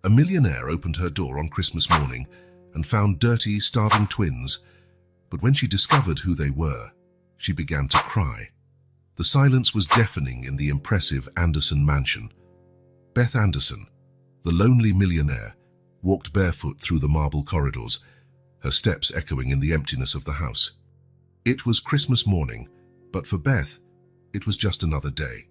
A millionaire opened her door on Christmas morning and found dirty, starving twins, but when she discovered who they were, she began to cry. The silence was deafening in the impressive Anderson mansion. Beth Anderson, the lonely millionaire, walked barefoot through the marble corridors, her steps echoing in the emptiness of the house. It was Christmas morning, but for Beth, it was just another day.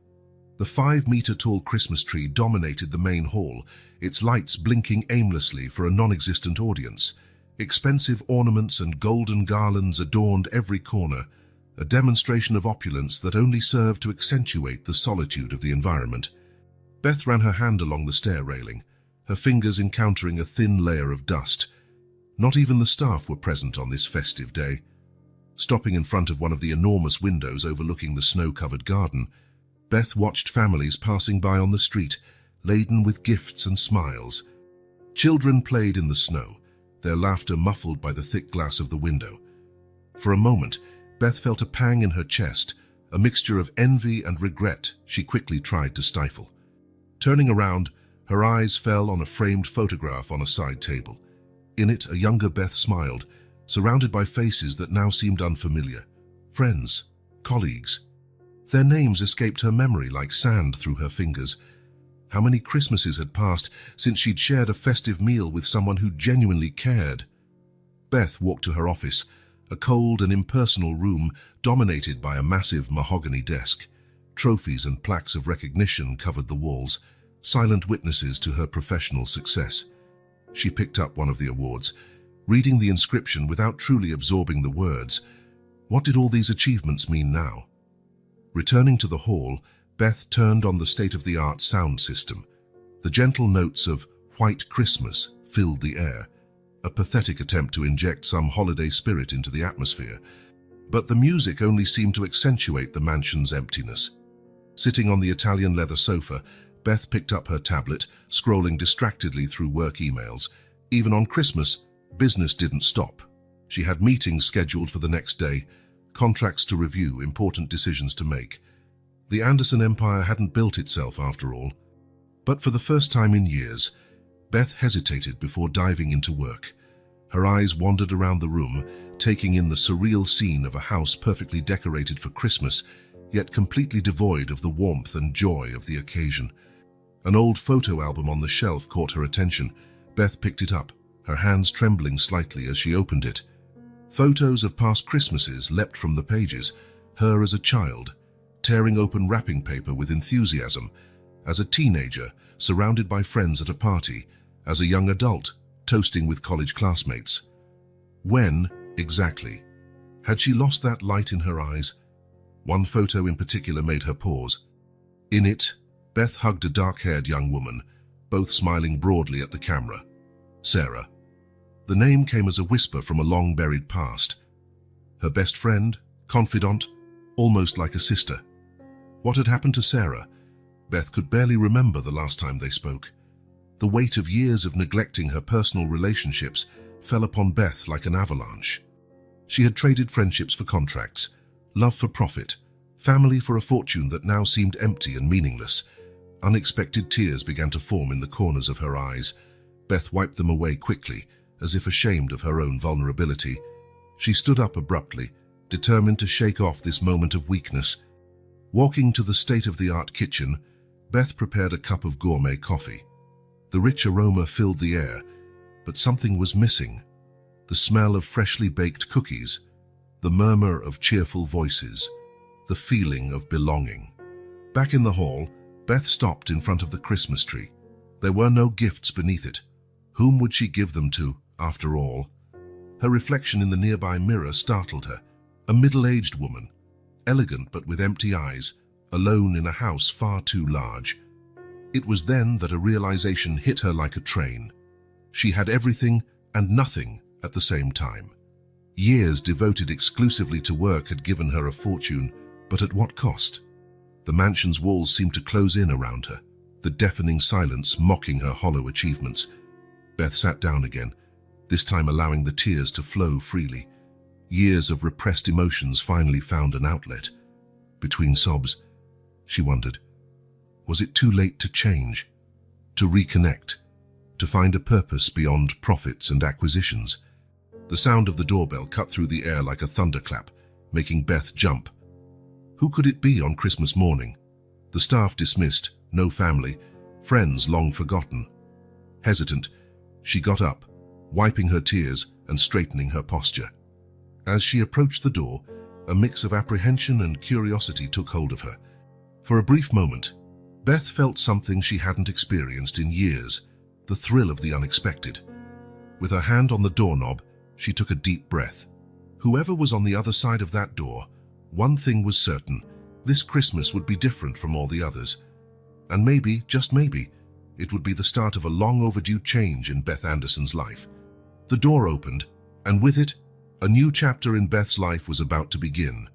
The 5-meter-tall Christmas tree dominated the main hall, its lights blinking aimlessly for a non-existent audience. Expensive ornaments and golden garlands adorned every corner, a demonstration of opulence that only served to accentuate the solitude of the environment. Beth ran her hand along the stair railing, her fingers encountering a thin layer of dust. Not even the staff were present on this festive day. Stopping in front of one of the enormous windows overlooking the snow-covered garden, Beth watched families passing by on the street, laden with gifts and smiles. Children played in the snow, their laughter muffled by the thick glass of the window. For a moment, Beth felt a pang in her chest, a mixture of envy and regret she quickly tried to stifle. Turning around, her eyes fell on a framed photograph on a side table. In it, a younger Beth smiled, surrounded by faces that now seemed unfamiliar. Friends, colleagues. Their names escaped her memory like sand through her fingers. How many Christmases had passed since she'd shared a festive meal with someone who genuinely cared? Beth walked to her office, a cold and impersonal room dominated by a massive mahogany desk. Trophies and plaques of recognition covered the walls, silent witnesses to her professional success. She picked up one of the awards, reading the inscription without truly absorbing the words. What did all these achievements mean now? Returning to the hall, Beth turned on the state-of-the-art sound system. The gentle notes of White Christmas filled the air, a pathetic attempt to inject some holiday spirit into the atmosphere. But the music only seemed to accentuate the mansion's emptiness. Sitting on the Italian leather sofa, Beth picked up her tablet, scrolling distractedly through work emails. Even on Christmas, business didn't stop. She had meetings scheduled for the next day, contracts to review, important decisions to make. The Anderson empire hadn't built itself after all. But for the first time in years, Beth hesitated before diving into work. Her eyes wandered around the room, taking in the surreal scene of a house perfectly decorated for Christmas, yet completely devoid of the warmth and joy of the occasion. An old photo album on the shelf caught her attention. Beth picked it up, her hands trembling slightly as she opened it. Photos of past Christmases leapt from the pages, her as a child, tearing open wrapping paper with enthusiasm, as a teenager, surrounded by friends at a party, as a young adult, toasting with college classmates. When, exactly, had she lost that light in her eyes? One photo in particular made her pause. In it, Beth hugged a dark-haired young woman, both smiling broadly at the camera. Sarah. The name came as a whisper from a long-buried past. Her best friend, confidant, almost like a sister. What had happened to Sarah? Beth could barely remember the last time they spoke. The weight of years of neglecting her personal relationships fell upon Beth like an avalanche. She had traded friendships for contracts, love for profit, family for a fortune that now seemed empty and meaningless. Unexpected tears began to form in the corners of her eyes. Beth wiped them away quickly, as if ashamed of her own vulnerability. She stood up abruptly, determined to shake off this moment of weakness. Walking to the state-of-the-art kitchen, Beth prepared a cup of gourmet coffee. The rich aroma filled the air, but something was missing. The smell of freshly baked cookies, the murmur of cheerful voices, the feeling of belonging. Back in the hall, Beth stopped in front of the Christmas tree. There were no gifts beneath it. Whom would she give them to, after all? Her reflection in the nearby mirror startled her. A middle-aged woman, elegant but with empty eyes, alone in a house far too large. It was then that a realization hit her like a train. She had everything and nothing at the same time. Years devoted exclusively to work had given her a fortune, but at what cost? The mansion's walls seemed to close in around her, the deafening silence mocking her hollow achievements. Beth sat down again, this time allowing the tears to flow freely. Years of repressed emotions finally found an outlet. Between sobs, she wondered, was it too late to change, to reconnect? to find a purpose beyond profits and acquisitions. The sound of the doorbell cut through the air like a thunderclap, making Beth jump. Who could it be on Christmas morning? The staff dismissed, no family, friends long forgotten. Hesitant, she got up, wiping her tears and straightening her posture. As she approached the door, a mix of apprehension and curiosity took hold of her. For a brief moment, Beth felt something she hadn't experienced in years, the thrill of the unexpected. With her hand on the doorknob, she took a deep breath. Whoever was on the other side of that door, one thing was certain: this Christmas would be different from all the others. And maybe, just maybe, it would be the start of a long overdue change in Beth Anderson's life. The door opened, and with it, a new chapter in Beth's life was about to begin.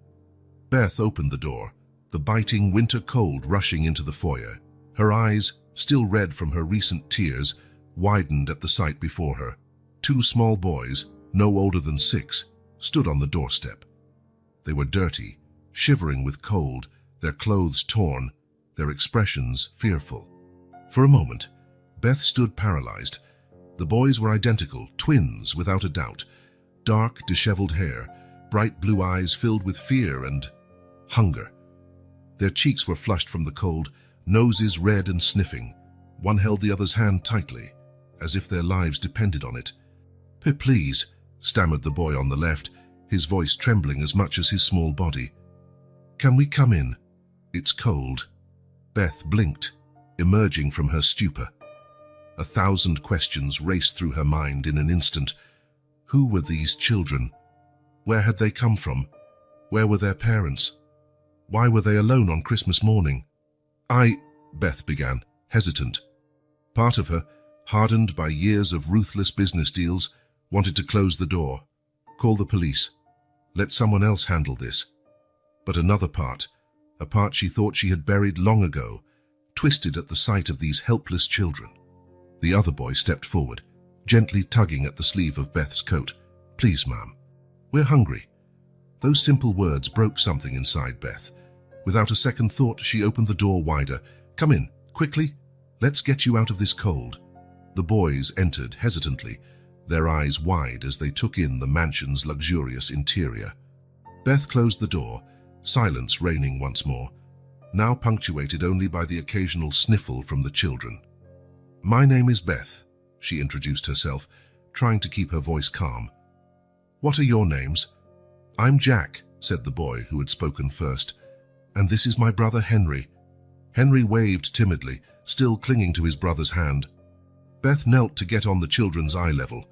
Beth opened the door, the biting winter cold rushing into the foyer. Her eyes, still red from her recent tears, widened at the sight before her. Two small boys, no older than 6, stood on the doorstep. They were dirty, shivering with cold, their clothes torn, their expressions fearful. For a moment, Beth stood paralyzed. The boys were identical, twins without a doubt. Dark, disheveled hair, bright blue eyes filled with fear and hunger. Their cheeks were flushed from the cold, noses red and sniffing. One held the other's hand tightly, as if their lives depended on it. "Please," stammered the boy on the left, his voice trembling as much as his small body. "Can we come in? It's cold." Beth blinked, emerging from her stupor. 1,000 questions raced through her mind in an instant. Who were these children? Where had they come from? Where were their parents? Why were they alone on Christmas morning? Beth began, hesitant. Part of her, hardened by years of ruthless business deals, wanted to close the door, call the police, let someone else handle this. But another part, a part she thought she had buried long ago, twisted at the sight of these helpless children. The other boy stepped forward, gently tugging at the sleeve of Beth's coat. "Please, ma'am, we're hungry." Those simple words broke something inside Beth. Without a second thought, she opened the door wider. "Come in, quickly. Let's get you out of this cold." The boys entered hesitantly, their eyes wide as they took in the mansion's luxurious interior. Beth closed the door, silence reigning once more, now punctuated only by the occasional sniffle from the children. "My name is Beth," she introduced herself, trying to keep her voice calm. "What are your names?" "I'm Jack," said the boy who had spoken first. "And this is my brother Henry." Henry waved timidly, still clinging to his brother's hand. Beth knelt to get on the children's eye level.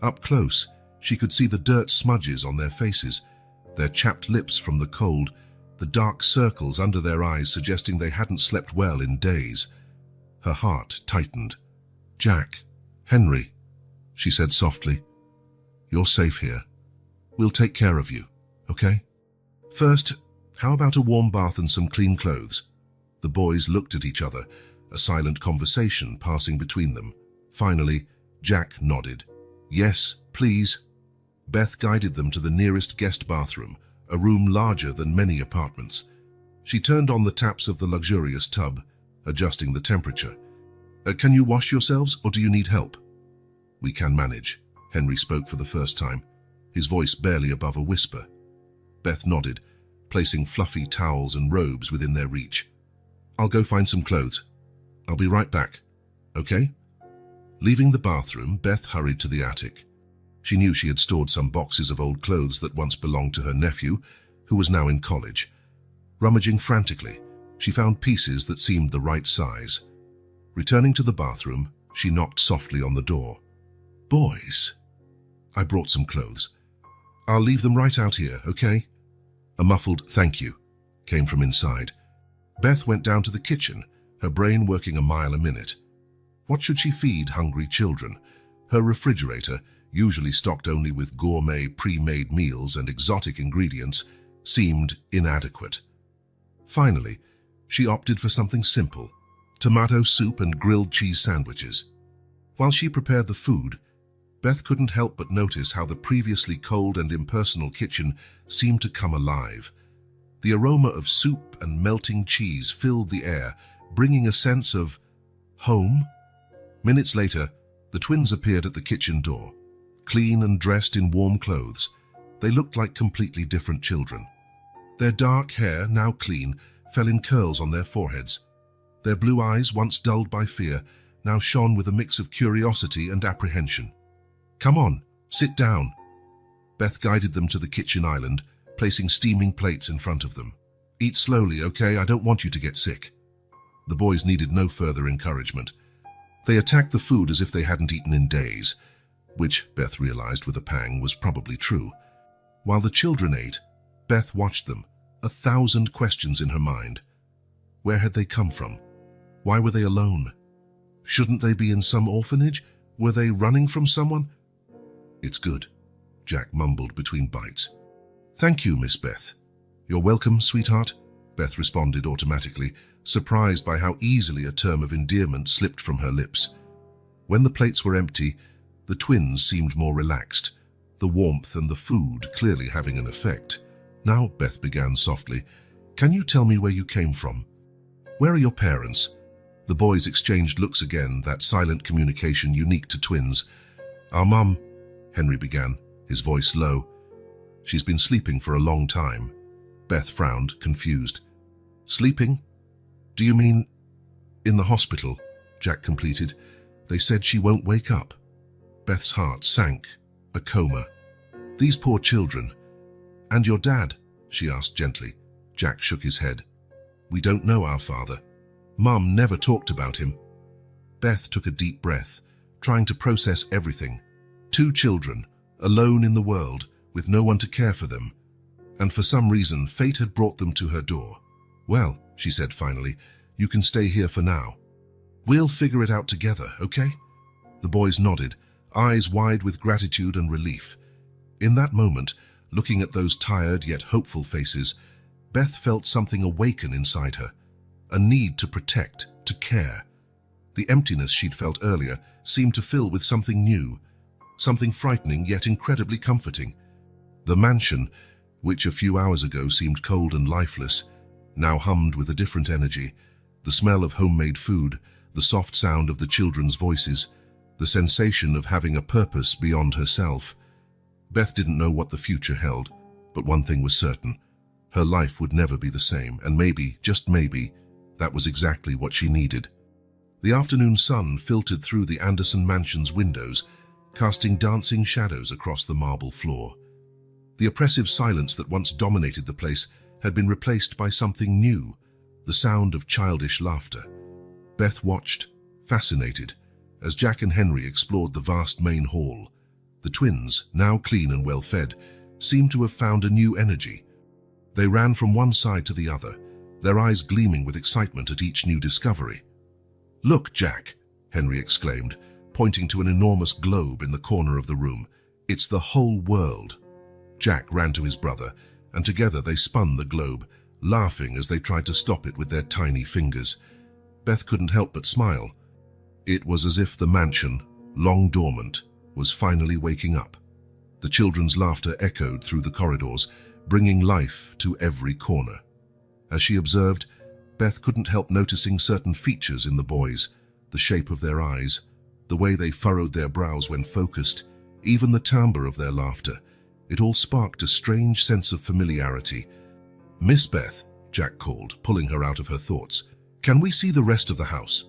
Up close, she could see the dirt smudges on their faces, their chapped lips from the cold, the dark circles under their eyes suggesting they hadn't slept well in days. Her heart tightened. "Jack, Henry," she said softly, "you're safe here. We'll take care of you, okay? First, how about a warm bath and some clean clothes?" The boys looked at each other, a silent conversation passing between them. Finally, Jack nodded. "Yes, please." Beth guided them to the nearest guest bathroom, a room larger than many apartments. She turned on the taps of the luxurious tub, adjusting the temperature. Can you wash yourselves, or do you need help?" "We can manage," Henry spoke for the first time, his voice barely above a whisper. Beth nodded, placing fluffy towels and robes within their reach. "I'll go find some clothes. I'll be right back, okay?" Leaving the bathroom, Beth hurried to the attic. She knew she had stored some boxes of old clothes that once belonged to her nephew, who was now in college. Rummaging frantically, she found pieces that seemed the right size. Returning to the bathroom, she knocked softly on the door. "Boys, I brought some clothes. I'll leave them right out here, okay?" A muffled "thank you" came from inside. Beth went down to the kitchen, her brain working a mile a minute. What should she feed hungry children? Her refrigerator, usually stocked only with gourmet pre-made meals and exotic ingredients, seemed inadequate. Finally, she opted for something simple: tomato soup and grilled cheese sandwiches. While she prepared the food, Beth couldn't help but notice how the previously cold and impersonal kitchen seemed to come alive. The aroma of soup and melting cheese filled the air, bringing a sense of home. Minutes later, The twins appeared at the kitchen door, clean and dressed in warm clothes. They looked like completely different children. Their dark hair, now clean, fell in curls on their foreheads. Their blue eyes, once dulled by fear, now shone with a mix of curiosity and apprehension. "Come on, sit down." Beth guided them to the kitchen island, placing steaming plates in front of them. "Eat slowly, okay? I don't want you to get sick." The boys needed no further encouragement. They attacked the food as if they hadn't eaten in days, which, Beth realized with a pang, was probably true. While the children ate, Beth watched them, 1,000 questions in her mind. Where had they come from? Why were they alone? Shouldn't they be in some orphanage? Were they running from someone? "It's good," Jack mumbled between bites. "Thank you, Miss Beth." "You're welcome, sweetheart," Beth responded automatically, surprised by how easily a term of endearment slipped from her lips. When the plates were empty, the twins seemed more relaxed, the warmth and the food clearly having an effect. "Now," Beth began softly, "can you tell me where you came from? Where are your parents?" The boys exchanged looks again, that silent communication unique to twins. "Our mum," Henry began, his voice low. "She's been sleeping for a long time." Beth frowned, confused. "Sleeping? Do you mean in the hospital?" Jack completed. "They said she won't wake up." Beth's heart sank. A coma. "These poor children. And your dad?" she asked gently. Jack shook his head. "We don't know our father. Mum never talked about him." Beth took a deep breath, trying to process everything. 2 children, alone in the world, with no one to care for them. And for some reason, fate had brought them to her door. "Well," she said finally, "you can stay here for now. We'll figure it out together, okay?" The boys nodded, eyes wide with gratitude and relief. In that moment, looking at those tired yet hopeful faces, Beth felt something awaken inside her. A need to protect, to care. The emptiness she'd felt earlier seemed to fill with something new, something frightening yet incredibly comforting. The mansion, which a few hours ago seemed cold and lifeless, now hummed with a different energy. The smell of homemade food, the soft sound of the children's voices, the sensation of having a purpose beyond herself. Beth didn't know what the future held, but one thing was certain. Her life would never be the same, and maybe, just maybe, that was exactly what she needed. The afternoon sun filtered through the Anderson mansion's windows, casting dancing shadows across the marble floor. The oppressive silence that once dominated the place had been replaced by something new, the sound of childish laughter. Beth watched, fascinated, as Jack and Henry explored the vast main hall. The twins, now clean and well-fed, seemed to have found a new energy. They ran from one side to the other, their eyes gleaming with excitement at each new discovery. "Look, Jack," Henry exclaimed, pointing to an enormous globe in the corner of the room. "It's the whole world." Jack ran to his brother, and together they spun the globe, laughing as they tried to stop it with their tiny fingers. Beth couldn't help but smile. It was as if the mansion, long dormant, was finally waking up. The children's laughter echoed through the corridors, bringing life to every corner. As she observed, Beth couldn't help noticing certain features in the boys, the shape of their eyes, the way they furrowed their brows when focused, even the timbre of their laughter. It all sparked a strange sense of familiarity. "Miss Beth," Jack called, pulling her out of her thoughts. "Can we see the rest of the house?"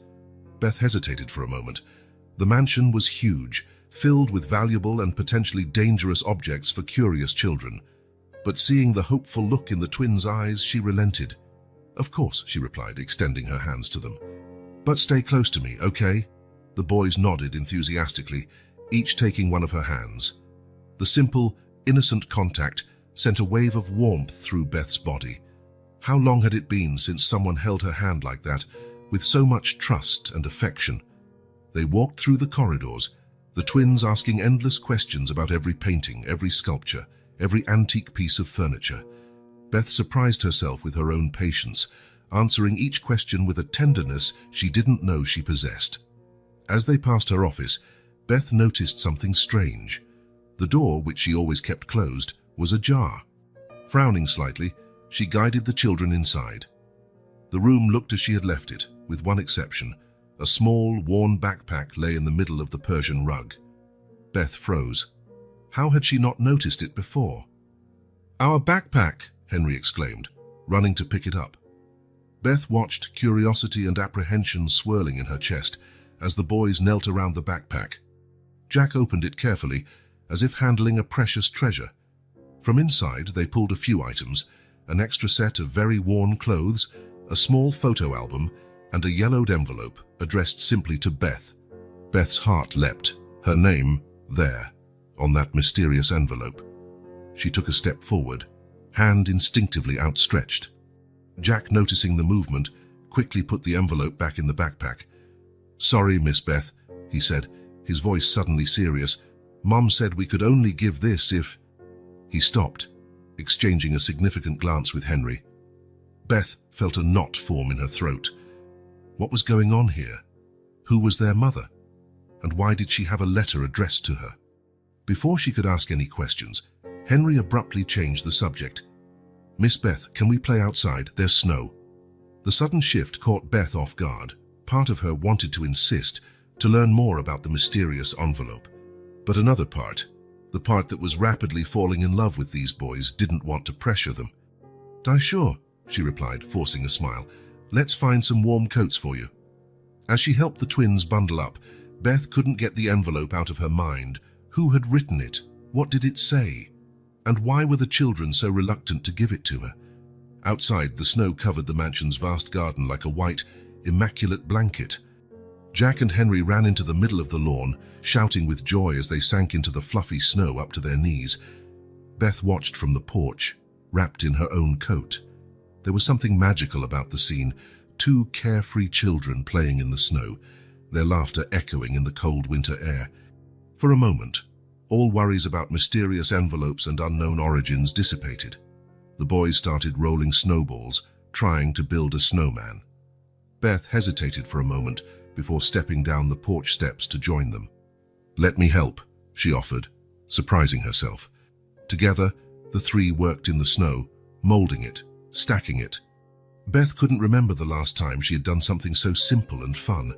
Beth hesitated for a moment. The mansion was huge, filled with valuable and potentially dangerous objects for curious children. But seeing the hopeful look in the twins' eyes, she relented. "Of course," she replied, extending her hands to them. "But stay close to me, okay?" The boys nodded enthusiastically, each taking one of her hands. The simple, innocent contact sent a wave of warmth through Beth's body. How long had it been since someone held her hand like that, with so much trust and affection? They walked through the corridors, the twins asking endless questions about every painting, every sculpture, every antique piece of furniture. Beth surprised herself with her own patience, answering each question with a tenderness she didn't know she possessed. As they passed her office, Beth noticed something strange. The door, which she always kept closed, was ajar. Frowning slightly, she guided the children inside. The room looked as she had left it, with one exception. A small, worn backpack lay in the middle of the Persian rug. Beth froze. How had she not noticed it before? "Our backpack!" Henry exclaimed, running to pick it up. Beth watched curiosity and apprehension swirling in her chest as the boys knelt around the backpack. Jack opened it carefully, as if handling a precious treasure. From inside, they pulled a few items: an extra set of very worn clothes, a small photo album, and a yellowed envelope addressed simply to Beth. Beth's heart leapt, her name there, on that mysterious envelope. She took a step forward, hand instinctively outstretched. Jack, noticing the movement, quickly put the envelope back in the backpack. "Sorry, Miss Beth," he said, his voice suddenly serious. "Mom said we could only give this if—" He stopped, exchanging a significant glance with Henry. Beth felt a knot form in her throat. What was going on here? Who was their mother? And why did she have a letter addressed to her? Before she could ask any questions, Henry abruptly changed the subject. "Miss Beth, can we play outside? There's snow." The sudden shift caught Beth off guard. Part of her wanted to insist, to learn more about the mysterious envelope. But another part, the part that was rapidly falling in love with these boys, didn't want to pressure them. Sure," she replied, forcing a smile. "Let's find some warm coats for you." As she helped the twins bundle up, Beth couldn't get the envelope out of her mind. Who had written it? What did it say? And why were the children so reluctant to give it to her? Outside, the snow covered the mansion's vast garden like a white, immaculate blanket. Jack and Henry ran into the middle of the lawn, shouting with joy as they sank into the fluffy snow up to their knees. Beth watched from the porch, wrapped in her own coat. There was something magical about the scene, two carefree children playing in the snow, their laughter echoing in the cold winter air. For a moment, all worries about mysterious envelopes and unknown origins dissipated. The boys started rolling snowballs, trying to build a snowman. Beth hesitated for a moment before stepping down the porch steps to join them. "Let me help," she offered, surprising herself. Together, the three worked in the snow, molding it, stacking it. Beth couldn't remember the last time she had done something so simple and fun.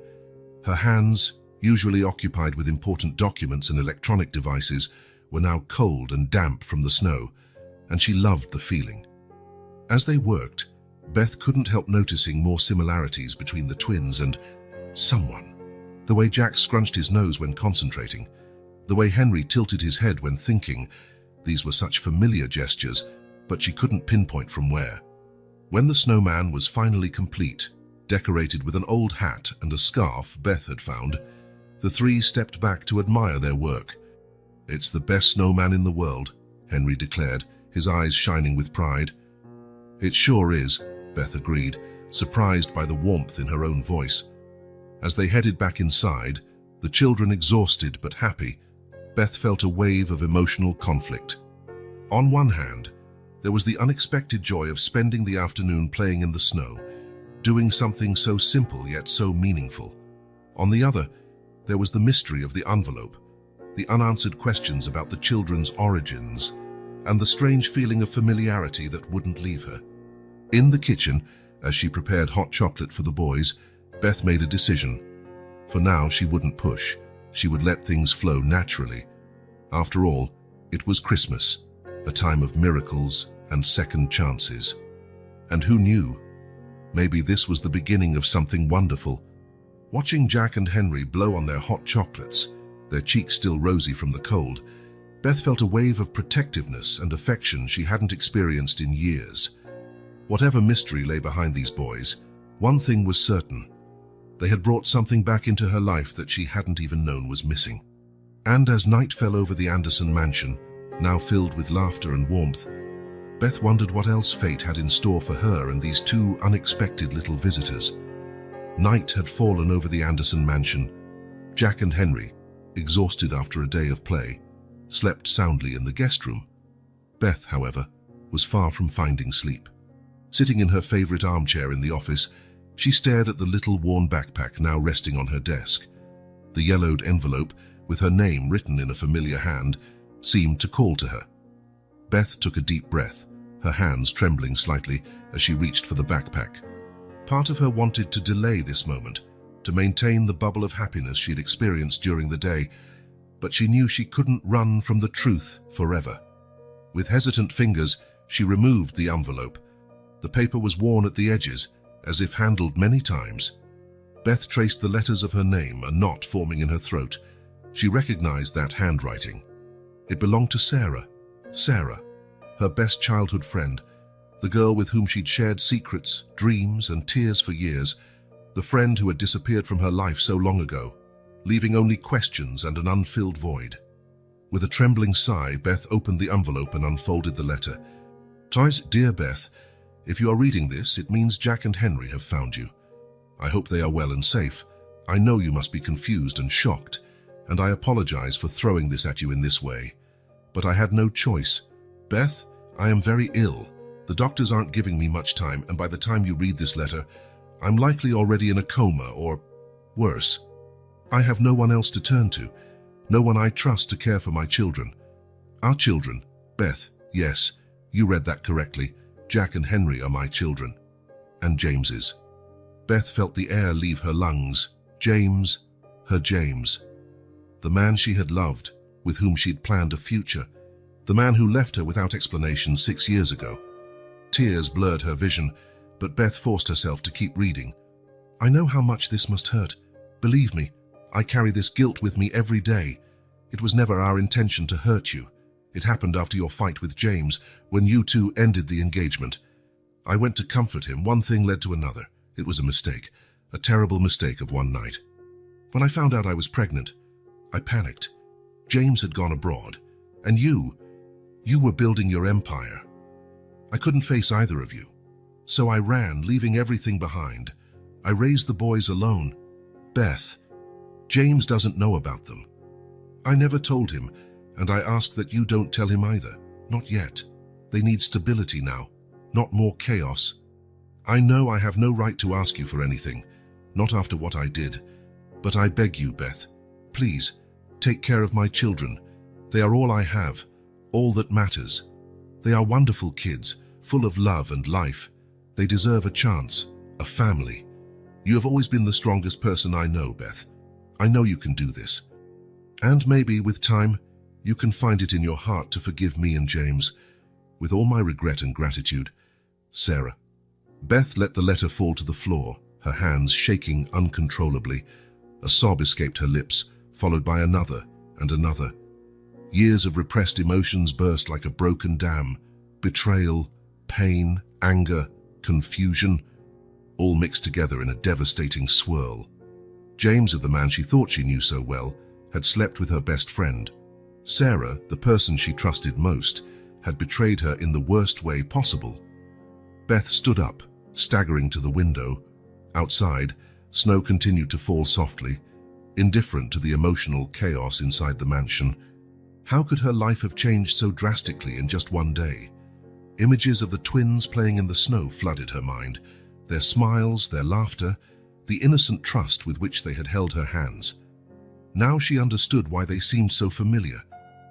Her hands, usually occupied with important documents and electronic devices, were now cold and damp from the snow, and she loved the feeling. As they worked, Beth couldn't help noticing more similarities between the twins and someone. The way Jack scrunched his nose when concentrating, the way Henry tilted his head when thinking, these were such familiar gestures, but she couldn't pinpoint from where. When the snowman was finally complete, decorated with an old hat and a scarf Beth had found, the three stepped back to admire their work. "It's the best snowman in the world," Henry declared, his eyes shining with pride. "It sure is," Beth agreed, surprised by the warmth in her own voice. As they headed back inside, the children exhausted but happy, Beth felt a wave of emotional conflict. On one hand, there was the unexpected joy of spending the afternoon playing in the snow, doing something so simple yet so meaningful. On the other, there was the mystery of the envelope, the unanswered questions about the children's origins, and the strange feeling of familiarity that wouldn't leave her. In the kitchen, as she prepared hot chocolate for the boys, Beth made a decision. For now, she wouldn't push. She would let things flow naturally. After all, it was Christmas, a time of miracles and second chances. And who knew? Maybe this was the beginning of something wonderful. Watching Jack and Henry blow on their hot chocolates, their cheeks still rosy from the cold, Beth felt a wave of protectiveness and affection she hadn't experienced in years. Whatever mystery lay behind these boys, one thing was certain. They had brought something back into her life that she hadn't even known was missing. And as night fell over the Anderson mansion, now filled with laughter and warmth, Beth wondered what else fate had in store for her and these two unexpected little visitors. Night had fallen over the Anderson mansion. Jack and Henry, exhausted after a day of play, slept soundly in the guest room. Beth, however, was far from finding sleep. Sitting in her favorite armchair in the office, she stared at the little worn backpack now resting on her desk. The yellowed envelope, with her name written in a familiar hand, seemed to call to her. Beth took a deep breath, her hands trembling slightly as she reached for the backpack. Part of her wanted to delay this moment, to maintain the bubble of happiness she'd experienced during the day, but she knew she couldn't run from the truth forever. With hesitant fingers, she removed the envelope. The paper was worn at the edges, as if handled many times. Beth traced the letters of her name, a knot forming in her throat. She recognized that handwriting. It belonged to Sarah. Sarah, her best childhood friend, the girl with whom she'd shared secrets, dreams, and tears for years, the friend who had disappeared from her life so long ago, leaving only questions and an unfilled void. With a trembling sigh, Beth opened the envelope and unfolded the letter. Dear Beth, if you are reading this, it means Jack and Henry have found you. I hope they are well and safe. I know you must be confused and shocked, and I apologize for throwing this at you in this way. But I had no choice. Beth, I am very ill. The doctors aren't giving me much time, and by the time you read this letter, I'm likely already in a coma or worse. I have no one else to turn to, no one I trust to care for my children. Our children, Beth, yes, you read that correctly. Jack and Henry are my children. And James's. Beth felt the air leave her lungs. James, her James. The man she had loved, with whom she'd planned a future. The man who left her without explanation 6 years ago. Tears blurred her vision, but Beth forced herself to keep reading. I know how much this must hurt. Believe me, I carry this guilt with me every day. It was never our intention to hurt you. It happened after your fight with James, when you two ended the engagement. I went to comfort him. One thing led to another. It was a mistake, a terrible mistake of one night. When I found out I was pregnant, I panicked. James had gone abroad, and you were building your empire. I couldn't face either of you. So I ran, leaving everything behind. I raised the boys alone. Beth, James doesn't know about them. I never told him, and I ask that you don't tell him either. Not yet. They need stability now, not more chaos. I know I have no right to ask you for anything, not after what I did. But I beg you, Beth, please, take care of my children. They are all I have, all that matters. They are wonderful kids, full of love and life. They deserve a chance, a family. You have always been the strongest person I know, Beth. I know you can do this. And maybe, with time, you can find it in your heart to forgive me and James. With all my regret and gratitude, Sarah. Beth let the letter fall to the floor, her hands shaking uncontrollably. A sob escaped her lips, followed by another and another. Years of repressed emotions burst like a broken dam. Betrayal, pain, anger, confusion, all mixed together in a devastating swirl. James, the man she thought she knew so well, had slept with her best friend. Sarah, the person she trusted most, had betrayed her in the worst way possible. Beth stood up, staggering to the window. Outside, snow continued to fall softly, indifferent to the emotional chaos inside the mansion. How could her life have changed so drastically in just one day? Images of the twins playing in the snow flooded her mind, their smiles, their laughter, the innocent trust with which they had held her hands. Now she understood why they seemed so familiar.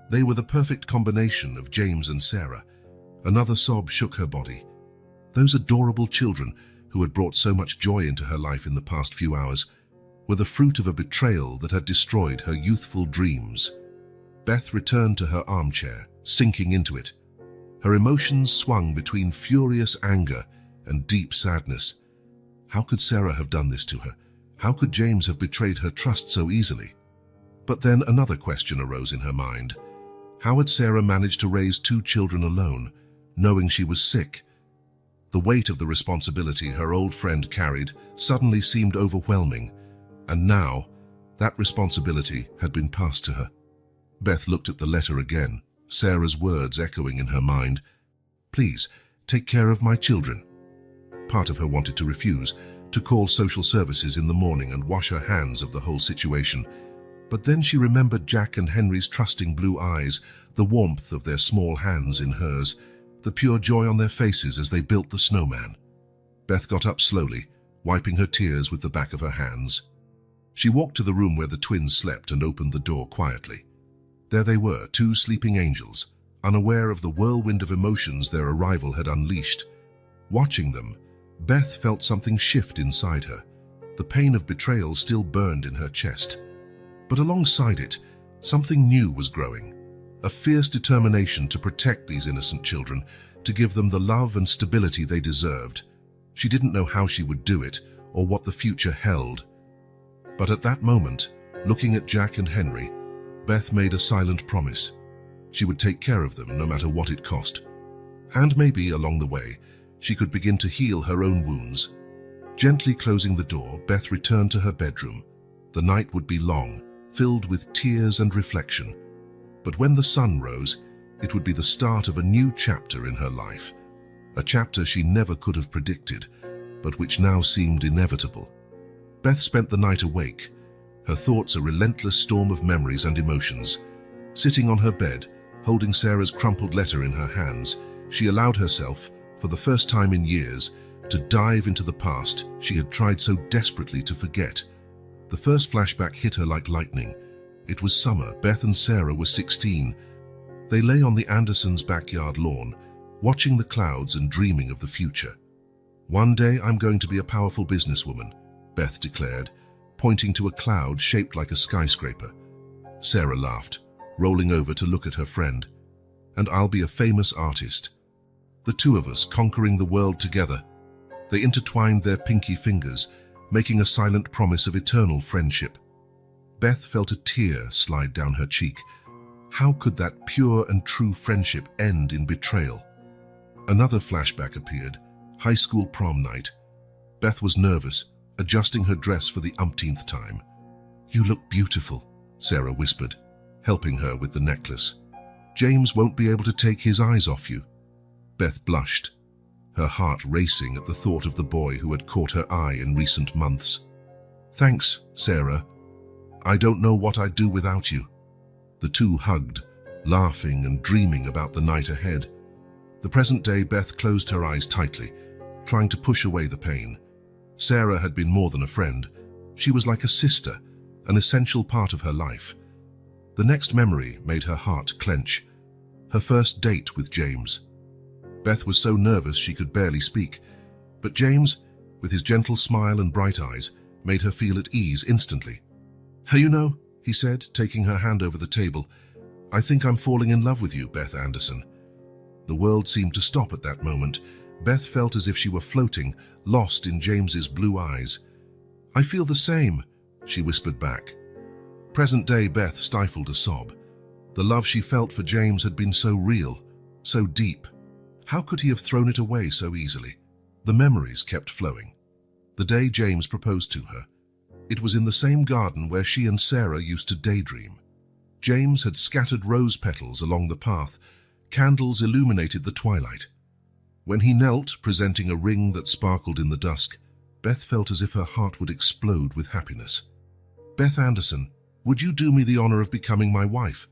They were the perfect combination of James and Sarah. Another sob shook her body. Those adorable children, who had brought so much joy into her life in the past few hours, were the fruit of a betrayal that had destroyed her youthful dreams. Beth returned to her armchair, sinking into it. Her emotions swung between furious anger and deep sadness. How could Sarah have done this to her? How could James have betrayed her trust so easily? But then another question arose in her mind. How had Sarah managed to raise 2 children alone, knowing she was sick? The weight of the responsibility her old friend carried suddenly seemed overwhelming, and now that responsibility had been passed to her. Beth looked at the letter again, Sarah's words echoing in her mind. Please, take care of my children. Part of her wanted to refuse, to call social services in the morning and wash her hands of the whole situation. But then she remembered Jack and Henry's trusting blue eyes, the warmth of their small hands in hers, the pure joy on their faces as they built the snowman. Beth got up slowly, wiping her tears with the back of her hands. She walked to the room where the twins slept and opened the door quietly. There they were, 2 sleeping angels, unaware of the whirlwind of emotions their arrival had unleashed. Watching them, Beth felt something shift inside her. The pain of betrayal still burned in her chest. But alongside it, something new was growing. A fierce determination to protect these innocent children, to give them the love and stability they deserved. She didn't know how she would do it or what the future held. But at that moment, looking at Jack and Henry, Beth made a silent promise. She would take care of them no matter what it cost. And maybe along the way, she could begin to heal her own wounds. Gently closing the door, Beth returned to her bedroom. The night would be long, filled with tears and reflection. But when the sun rose, it would be the start of a new chapter in her life. A chapter she never could have predicted, but which now seemed inevitable. Beth spent the night awake, her thoughts a relentless storm of memories and emotions. Sitting on her bed, holding Sarah's crumpled letter in her hands, she allowed herself, for the first time in years, to dive into the past she had tried so desperately to forget. The first flashback hit her like lightning. It was summer. Beth and Sarah were 16. They lay on the Andersons' backyard lawn, watching the clouds and dreaming of the future. "One day I'm going to be a powerful businesswoman," Beth declared, pointing to a cloud shaped like a skyscraper. Sarah laughed, rolling over to look at her friend. "And I'll be a famous artist. The two of us conquering the world together." They intertwined their pinky fingers, making a silent promise of eternal friendship. Beth felt a tear slide down her cheek. How could that pure and true friendship end in betrayal? Another flashback appeared, high school prom night. Beth was nervous, adjusting her dress for the umpteenth time. "You look beautiful," Sarah whispered, helping her with the necklace. "James won't be able to take his eyes off you." Beth blushed, her heart racing at the thought of the boy who had caught her eye in recent months. "Thanks, Sarah. I don't know what I'd do without you." The two hugged, laughing and dreaming about the night ahead. The present day, Beth closed her eyes tightly, trying to push away the pain. Sarah had been more than a friend. She was like a sister, an essential part of her life. The next memory made her heart clench. Her first date with James. Beth was so nervous she could barely speak, but James, with his gentle smile and bright eyes, made her feel at ease instantly. "You know," he said, taking her hand over the table, "I think I'm falling in love with you, Beth Anderson." The world seemed to stop at that moment. Beth felt as if she were floating, lost in James's blue eyes. "I feel the same," she whispered back. Present-day Beth stifled a sob. The love she felt for James had been so real, so deep. How could he have thrown it away so easily? The memories kept flowing. The day James proposed to her. It was in the same garden where she and Sarah used to daydream. James had scattered rose petals along the path. Candles illuminated the twilight. When he knelt, presenting a ring that sparkled in the dusk, Beth felt as if her heart would explode with happiness. "Beth Anderson, would you do me the honor of becoming my wife?"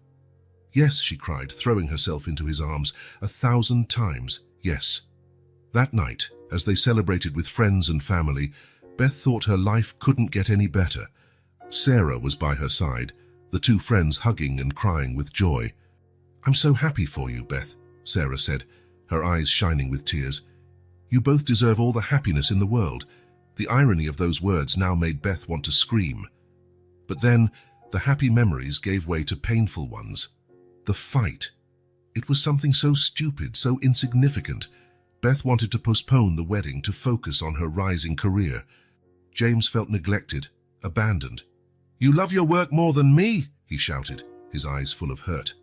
"Yes," she cried, throwing herself into his arms, 1,000 times, yes. That night, as they celebrated with friends and family, Beth thought her life couldn't get any better. Sarah was by her side, the two friends hugging and crying with joy. "I'm so happy for you, Beth," Sarah said, her eyes shining with tears. "You both deserve all the happiness in the world." The irony of those words now made Beth want to scream. But then, the happy memories gave way to painful ones. The fight. It was something so stupid, so insignificant. Beth wanted to postpone the wedding to focus on her rising career. James felt neglected, abandoned. "You love your work more than me," he shouted, his eyes full of hurt.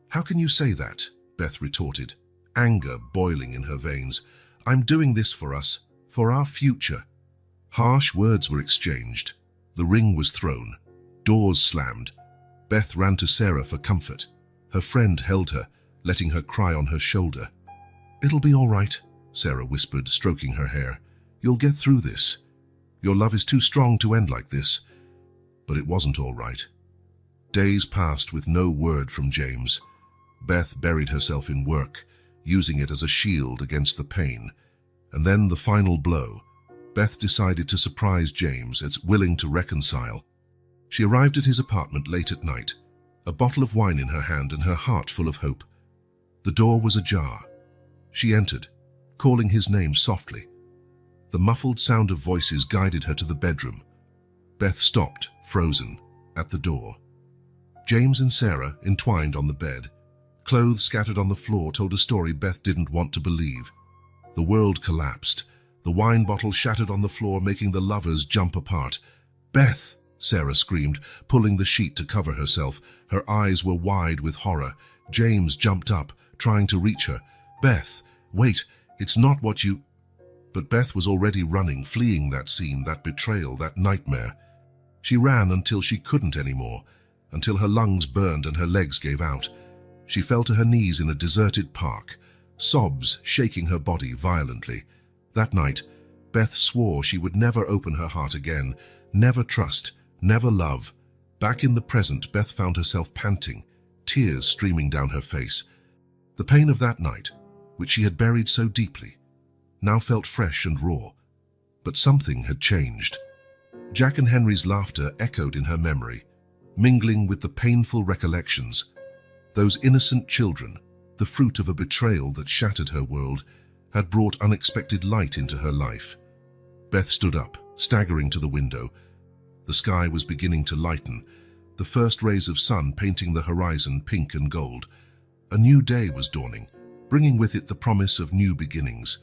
"How can you say that?" Beth retorted, anger boiling in her veins. "I'm doing this for us, for our future." Harsh words were exchanged. The ring was thrown. Doors slammed. Beth ran to Sarah for comfort. Her friend held her, letting her cry on her shoulder. "It'll be all right," Sarah whispered, stroking her hair. "You'll get through this. Your love is too strong to end like this." But it wasn't all right. Days passed with no word from James. Beth buried herself in work, using it as a shield against the pain. And then the final blow. Beth decided to surprise James, as willing to reconcile. She arrived at his apartment late at night, a bottle of wine in her hand and her heart full of hope. The door was ajar. She entered, calling his name softly. The muffled sound of voices guided her to the bedroom. Beth stopped, frozen, at the door. James and Sarah, entwined on the bed. Clothes scattered on the floor told a story Beth didn't want to believe. The world collapsed. The wine bottle shattered on the floor, making the lovers jump apart. "Beth!" Sarah screamed, pulling the sheet to cover herself. Her eyes were wide with horror. James jumped up, trying to reach her. "Beth, wait, it's not what you—" But Beth was already running, fleeing that scene, that betrayal, that nightmare. She ran until she couldn't anymore, until her lungs burned and her legs gave out. She fell to her knees in a deserted park, sobs shaking her body violently. That night, Beth swore she would never open her heart again, never trust, never love. Back in the present, Beth found herself panting, tears streaming down her face. The pain of that night, which she had buried so deeply, now felt fresh and raw. But something had changed. Jack and Henry's laughter echoed in her memory, mingling with the painful recollections. Those innocent children, the fruit of a betrayal that shattered her world, had brought unexpected light into her life. Beth stood up, staggering to the window. The sky was beginning to lighten, the first rays of sun painting the horizon pink and gold. A new day was dawning, bringing with it the promise of new beginnings.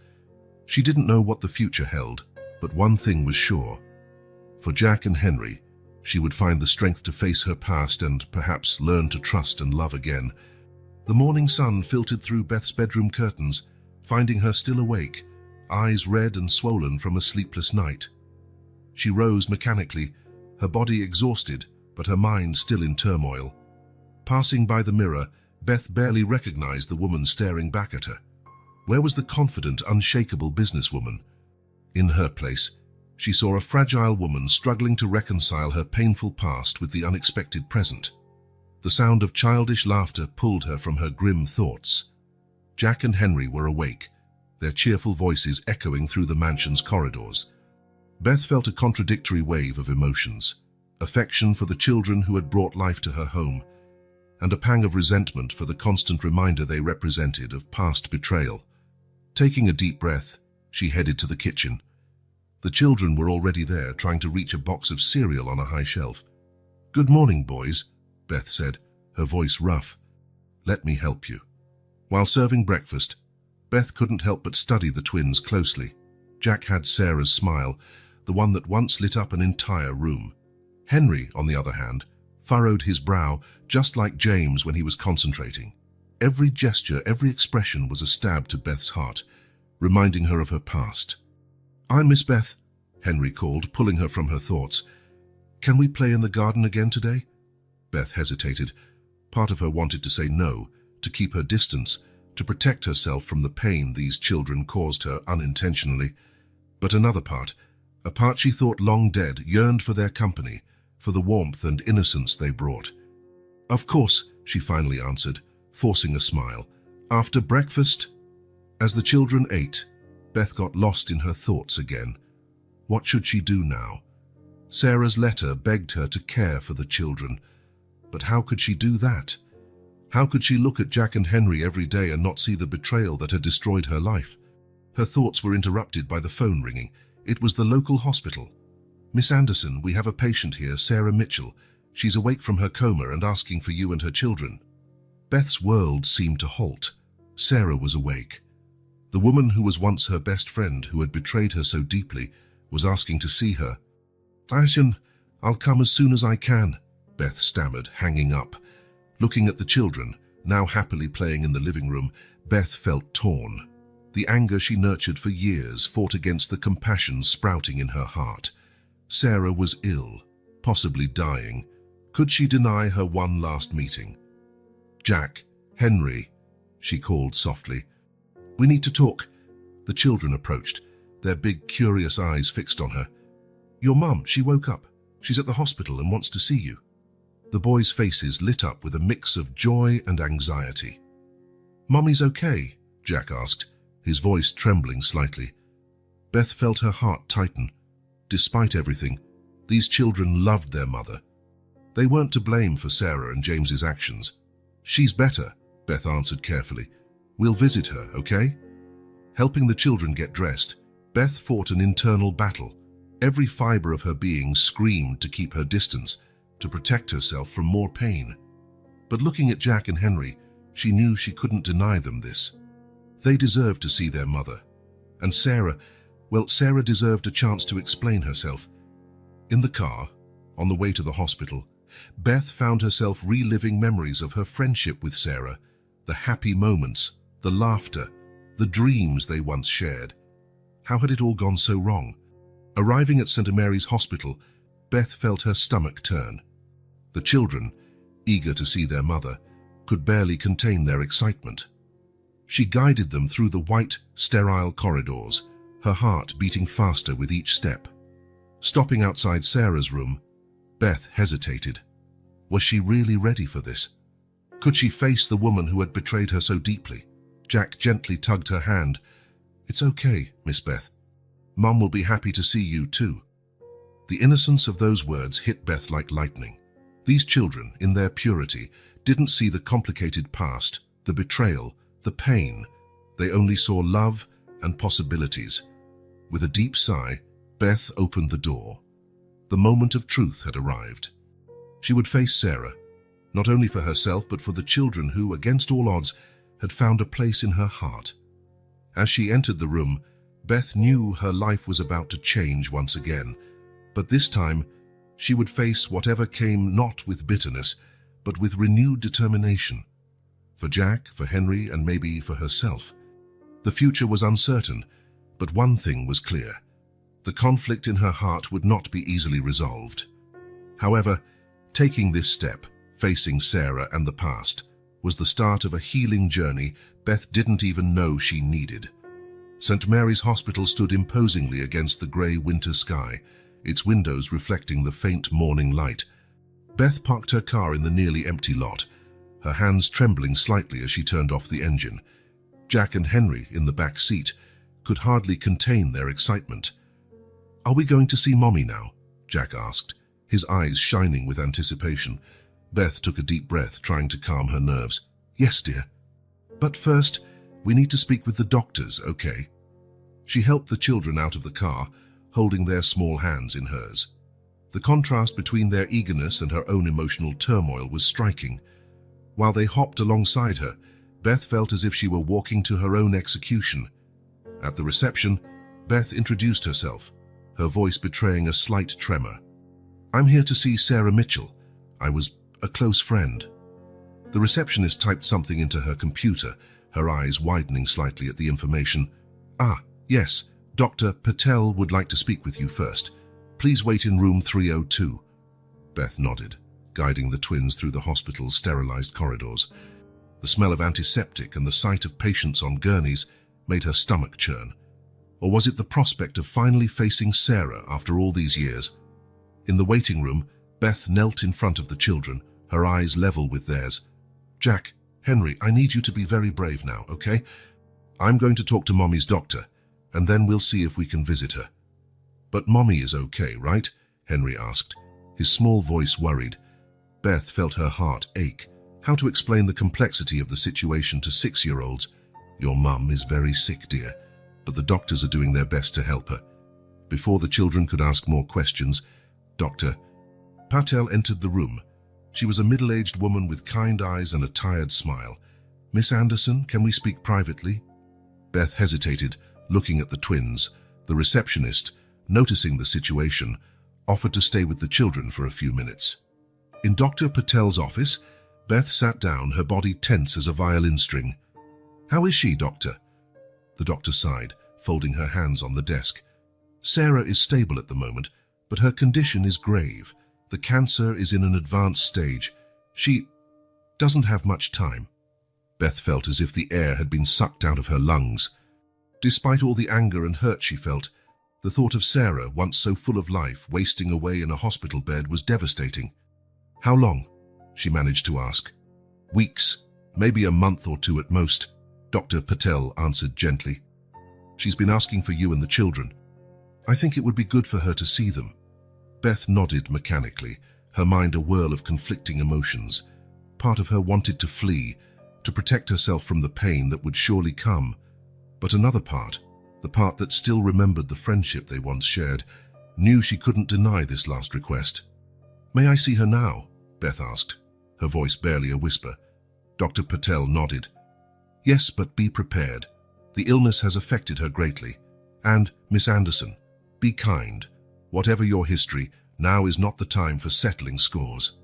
She didn't know what the future held, but one thing was sure. For Jack and Henry, she would find the strength to face her past and perhaps learn to trust and love again. The morning sun filtered through Beth's bedroom curtains, finding her still awake, eyes red and swollen from a sleepless night. She rose mechanically, her body exhausted, but her mind still in turmoil. Passing by the mirror, Beth barely recognized the woman staring back at her. Where was the confident, unshakable businesswoman? In her place, she saw a fragile woman struggling to reconcile her painful past with the unexpected present. The sound of childish laughter pulled her from her grim thoughts. Jack and Henry were awake, their cheerful voices echoing through the mansion's corridors. Beth felt a contradictory wave of emotions, affection for the children who had brought life to her home, and a pang of resentment for the constant reminder they represented of past betrayal. Taking a deep breath, she headed to the kitchen. The children were already there, trying to reach a box of cereal on a high shelf. "Good morning, boys," Beth said, her voice rough. "Let me help you." While serving breakfast, Beth couldn't help but study the twins closely. Jack had Sarah's smile, the one that once lit up an entire room. Henry, on the other hand, furrowed his brow just like James when he was concentrating. Every gesture, every expression was a stab to Beth's heart, reminding her of her past. "I'm Miss Beth," Henry called, pulling her from her thoughts. "Can we play in the garden again today?" Beth hesitated. Part of her wanted to say no, to keep her distance, to protect herself from the pain these children caused her unintentionally. But another part, a part she thought long dead, yearned for their company, for the warmth and innocence they brought. "Of course," she finally answered, forcing a smile. "After breakfast?" As the children ate, Beth got lost in her thoughts again. What should she do now? Sarah's letter begged her to care for the children. But how could she do that? How could she look at Jack and Henry every day and not see the betrayal that had destroyed her life? Her thoughts were interrupted by the phone ringing. It was the local hospital. "Miss Anderson, we have a patient here, Sarah Mitchell. She's awake from her coma and asking for you and her children." Beth's world seemed to halt. Sarah was awake. The woman who was once her best friend, who had betrayed her so deeply, was asking to see her. "Ashen, I'll come as soon as I can," Beth stammered, hanging up. Looking at the children, now happily playing in the living room, Beth felt torn. The anger she nurtured for years fought against the compassion sprouting in her heart. Sarah was ill, possibly dying. Could she deny her one last meeting? "Jack, Henry," she called softly. "We need to talk." The children approached, their big, curious eyes fixed on her. "Your mum, she woke up. She's at the hospital and wants to see you." The boys' faces lit up with a mix of joy and anxiety. "Mummy's okay?" Jack asked, his voice trembling slightly. Beth felt her heart tighten. Despite everything, these children loved their mother. They weren't to blame for Sarah and James's actions. "She's better," Beth answered carefully. "We'll visit her, okay?" Helping the children get dressed, Beth fought an internal battle. Every fiber of her being screamed to keep her distance, to protect herself from more pain. But looking at Jack and Henry, she knew she couldn't deny them this. They deserved to see their mother. And Sarah, well, Sarah deserved a chance to explain herself. In the car, on the way to the hospital, Beth found herself reliving memories of her friendship with Sarah, the happy moments, the laughter, the dreams they once shared. How had it all gone so wrong? Arriving at St. Mary's Hospital, Beth felt her stomach turn. The children, eager to see their mother, could barely contain their excitement. She guided them through the white, sterile corridors, her heart beating faster with each step. Stopping outside Sarah's room, Beth hesitated. Was she really ready for this? Could she face the woman who had betrayed her so deeply? Jack gently tugged her hand. "It's okay, Miss Beth. Mum will be happy to see you too." The innocence of those words hit Beth like lightning. These children, in their purity, didn't see the complicated past, the betrayal, the pain. They only saw love and possibilities. With a deep sigh, Beth opened the door. The moment of truth had arrived. She would face Sarah, not only for herself but for the children who, against all odds, had found a place in her heart. As she entered the room, Beth knew her life was about to change once again, but this time she would face whatever came not with bitterness, but with renewed determination. For Jack, for Henry, and maybe for herself. The future was uncertain, but one thing was clear. The conflict in her heart would not be easily resolved. However, taking this step, facing Sarah and the past, was the start of a healing journey Beth didn't even know she needed. St. Mary's Hospital stood imposingly against the grey winter sky, its windows reflecting the faint morning light. Beth parked her car in the nearly empty lot, her hands trembling slightly as she turned off the engine. Jack and Henry, in the back seat, could hardly contain their excitement. "Are we going to see Mommy now?" Jack asked, his eyes shining with anticipation. Beth took a deep breath, trying to calm her nerves. "Yes, dear. But first, we need to speak with the doctors, okay?" She helped the children out of the car, holding their small hands in hers. The contrast between their eagerness and her own emotional turmoil was striking. While they hopped alongside her, Beth felt as if she were walking to her own execution. At the reception, Beth introduced herself, her voice betraying a slight tremor. "I'm here to see Sarah Mitchell. I was a close friend." The receptionist typed something into her computer, her eyes widening slightly at the information. "Ah, yes, Dr. Patel would like to speak with you first. Please wait in room 302. Beth nodded, guiding the twins through the hospital's sterilized corridors. The smell of antiseptic and the sight of patients on gurneys made her stomach churn. Or was it the prospect of finally facing Sarah after all these years? In the waiting room, Beth knelt in front of the children, her eyes level with theirs. "Jack, Henry, I need you to be very brave now, okay? I'm going to talk to Mommy's doctor, and then we'll see if we can visit her." "But Mommy is okay, right?" Henry asked, his small voice worried. Beth felt her heart ache. How to explain the complexity of the situation to 6-year-olds? "Your mum is very sick, dear, but the doctors are doing their best to help her." Before the children could ask more questions, Dr. Patel entered the room. She was a middle-aged woman with kind eyes and a tired smile. "Miss Anderson, can we speak privately?" Beth hesitated, looking at the twins. The receptionist, noticing the situation, offered to stay with the children for a few minutes. In Dr. Patel's office, Beth sat down, her body tense as a violin string. "How is she, doctor?" The doctor sighed, folding her hands on the desk. "Sarah is stable at the moment, but her condition is grave. The cancer is in an advanced stage. She doesn't have much time." Beth felt as if the air had been sucked out of her lungs. Despite all the anger and hurt she felt, the thought of Sarah, once so full of life, wasting away in a hospital bed was devastating. "How long?" she managed to ask. "Weeks, maybe a month or two at most," Dr. Patel answered gently. "She's been asking for you and the children. I think it would be good for her to see them." Beth nodded mechanically, her mind a whirl of conflicting emotions. Part of her wanted to flee, to protect herself from the pain that would surely come. But another part, The part that still remembered the friendship they once shared, knew she couldn't deny this last request. "May I see her now?" Beth asked, her voice barely a whisper. Dr. Patel nodded. "Yes, but be prepared. The illness has affected her greatly. And, Miss Anderson, be kind. Whatever your history, now is not the time for settling scores."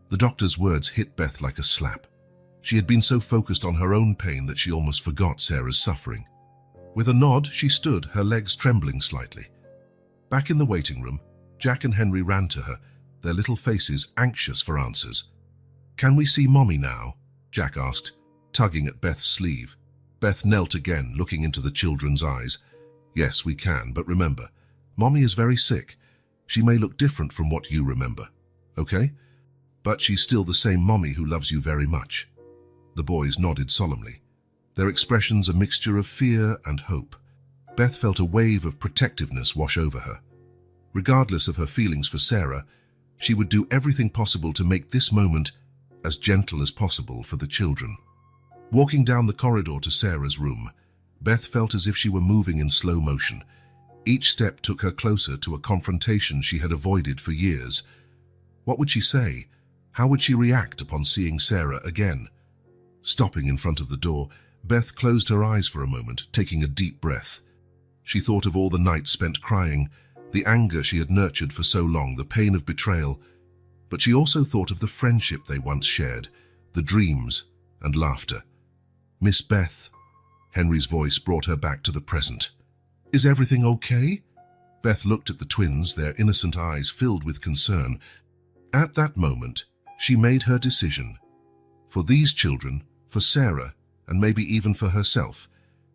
The doctor's words hit Beth like a slap. She had been so focused on her own pain that she almost forgot Sarah's suffering. With a nod, she stood, her legs trembling slightly. Back in the waiting room, Jack and Henry ran to her, their little faces anxious for answers. "Can we see Mommy now?" Jack asked, tugging at Beth's sleeve. Beth knelt again, looking into the children's eyes. "Yes, we can, but remember, Mommy is very sick. She may look different from what you remember, okay? But she's still the same Mommy who loves you very much." The boys nodded solemnly, their expressions a mixture of fear and hope. Beth felt a wave of protectiveness wash over her. Regardless of her feelings for Sarah, she would do everything possible to make this moment as gentle as possible for the children. Walking down the corridor to Sarah's room, Beth felt as if she were moving in slow motion. Each step took her closer to a confrontation she had avoided for years. What would she say? How would she react upon seeing Sarah again? Stopping in front of the door, Beth closed her eyes for a moment, taking a deep breath. She thought of all the nights spent crying, the anger she had nurtured for so long, the pain of betrayal. But she also thought of the friendship they once shared, the dreams and laughter. "Miss Beth," Henry's voice brought her back to the present. "Is everything okay?" Beth looked at the twins, their innocent eyes filled with concern. At that moment, she made her decision. For these children, for Sarah, and maybe even for herself,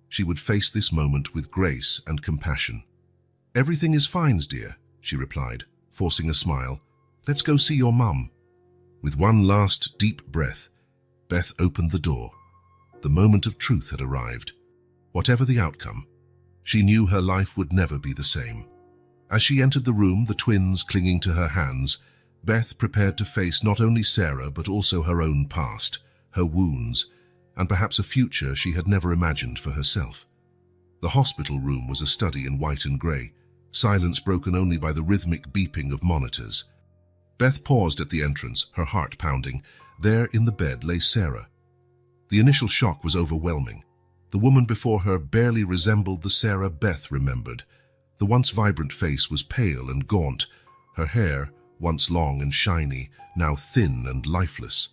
she would face this moment with grace and compassion. "Everything is fine, dear," she replied, forcing a smile. "Let's go see your mum." With one last deep breath, Beth opened the door. The moment of truth had arrived. Whatever the outcome, she knew her life would never be the same. As she entered the room, the twins clinging to her hands, Beth prepared to face not only Sarah but also her own past, her wounds, and perhaps a future she had never imagined for herself. The hospital room was a study in white and grey, silence broken only by the rhythmic beeping of monitors. Beth paused at the entrance, her heart pounding. There in the bed lay Sarah. The initial shock was overwhelming. The woman before her barely resembled the Sarah Beth remembered. The once vibrant face was pale and gaunt, her hair, once long and shiny, now thin and lifeless.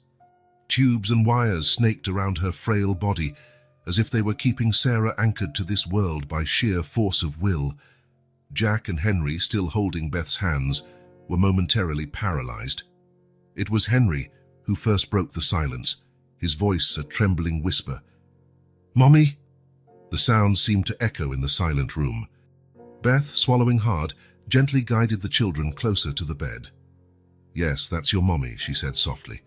Tubes and wires snaked around her frail body, as if they were keeping Sarah anchored to this world by sheer force of will. Jack and Henry, still holding Beth's hands, were momentarily paralyzed. It was Henry who first broke the silence, his voice a trembling whisper. "Mommy?" The sound seemed to echo in the silent room. Beth, swallowing hard, gently guided the children closer to the bed. "Yes, that's your mommy," she said softly.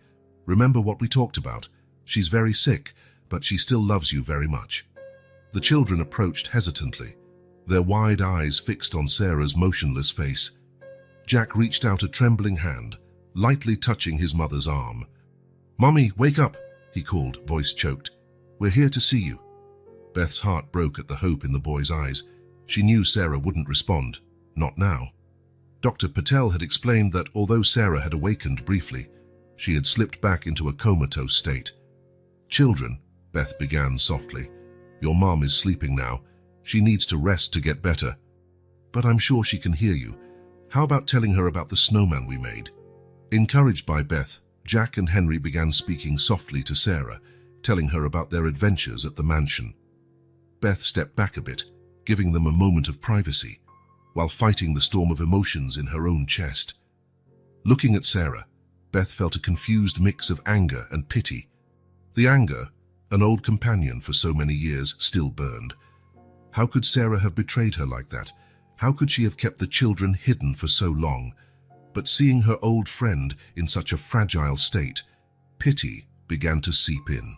"Remember what we talked about. She's very sick, but she still loves you very much." The children approached hesitantly, their wide eyes fixed on Sarah's motionless face. Jack reached out a trembling hand, lightly touching his mother's arm. "Mommy, wake up," he called, voice choked. "We're here to see you." Beth's heart broke at the hope in the boy's eyes. She knew Sarah wouldn't respond, not now. Dr. Patel had explained that although Sarah had awakened briefly, she had slipped back into a comatose state. "Children," Beth began softly, "your mom is sleeping now. She needs to rest to get better. But I'm sure she can hear you. How about telling her about the snowman we made?" Encouraged by Beth, Jack and Henry began speaking softly to Sarah, telling her about their adventures at the mansion. Beth stepped back a bit, giving them a moment of privacy, while fighting the storm of emotions in her own chest. Looking at Sarah, Beth felt a confused mix of anger and pity. The anger, an old companion for so many years, still burned. How could Sarah have betrayed her like that? How could she have kept the children hidden for so long? But seeing her old friend in such a fragile state, pity began to seep in.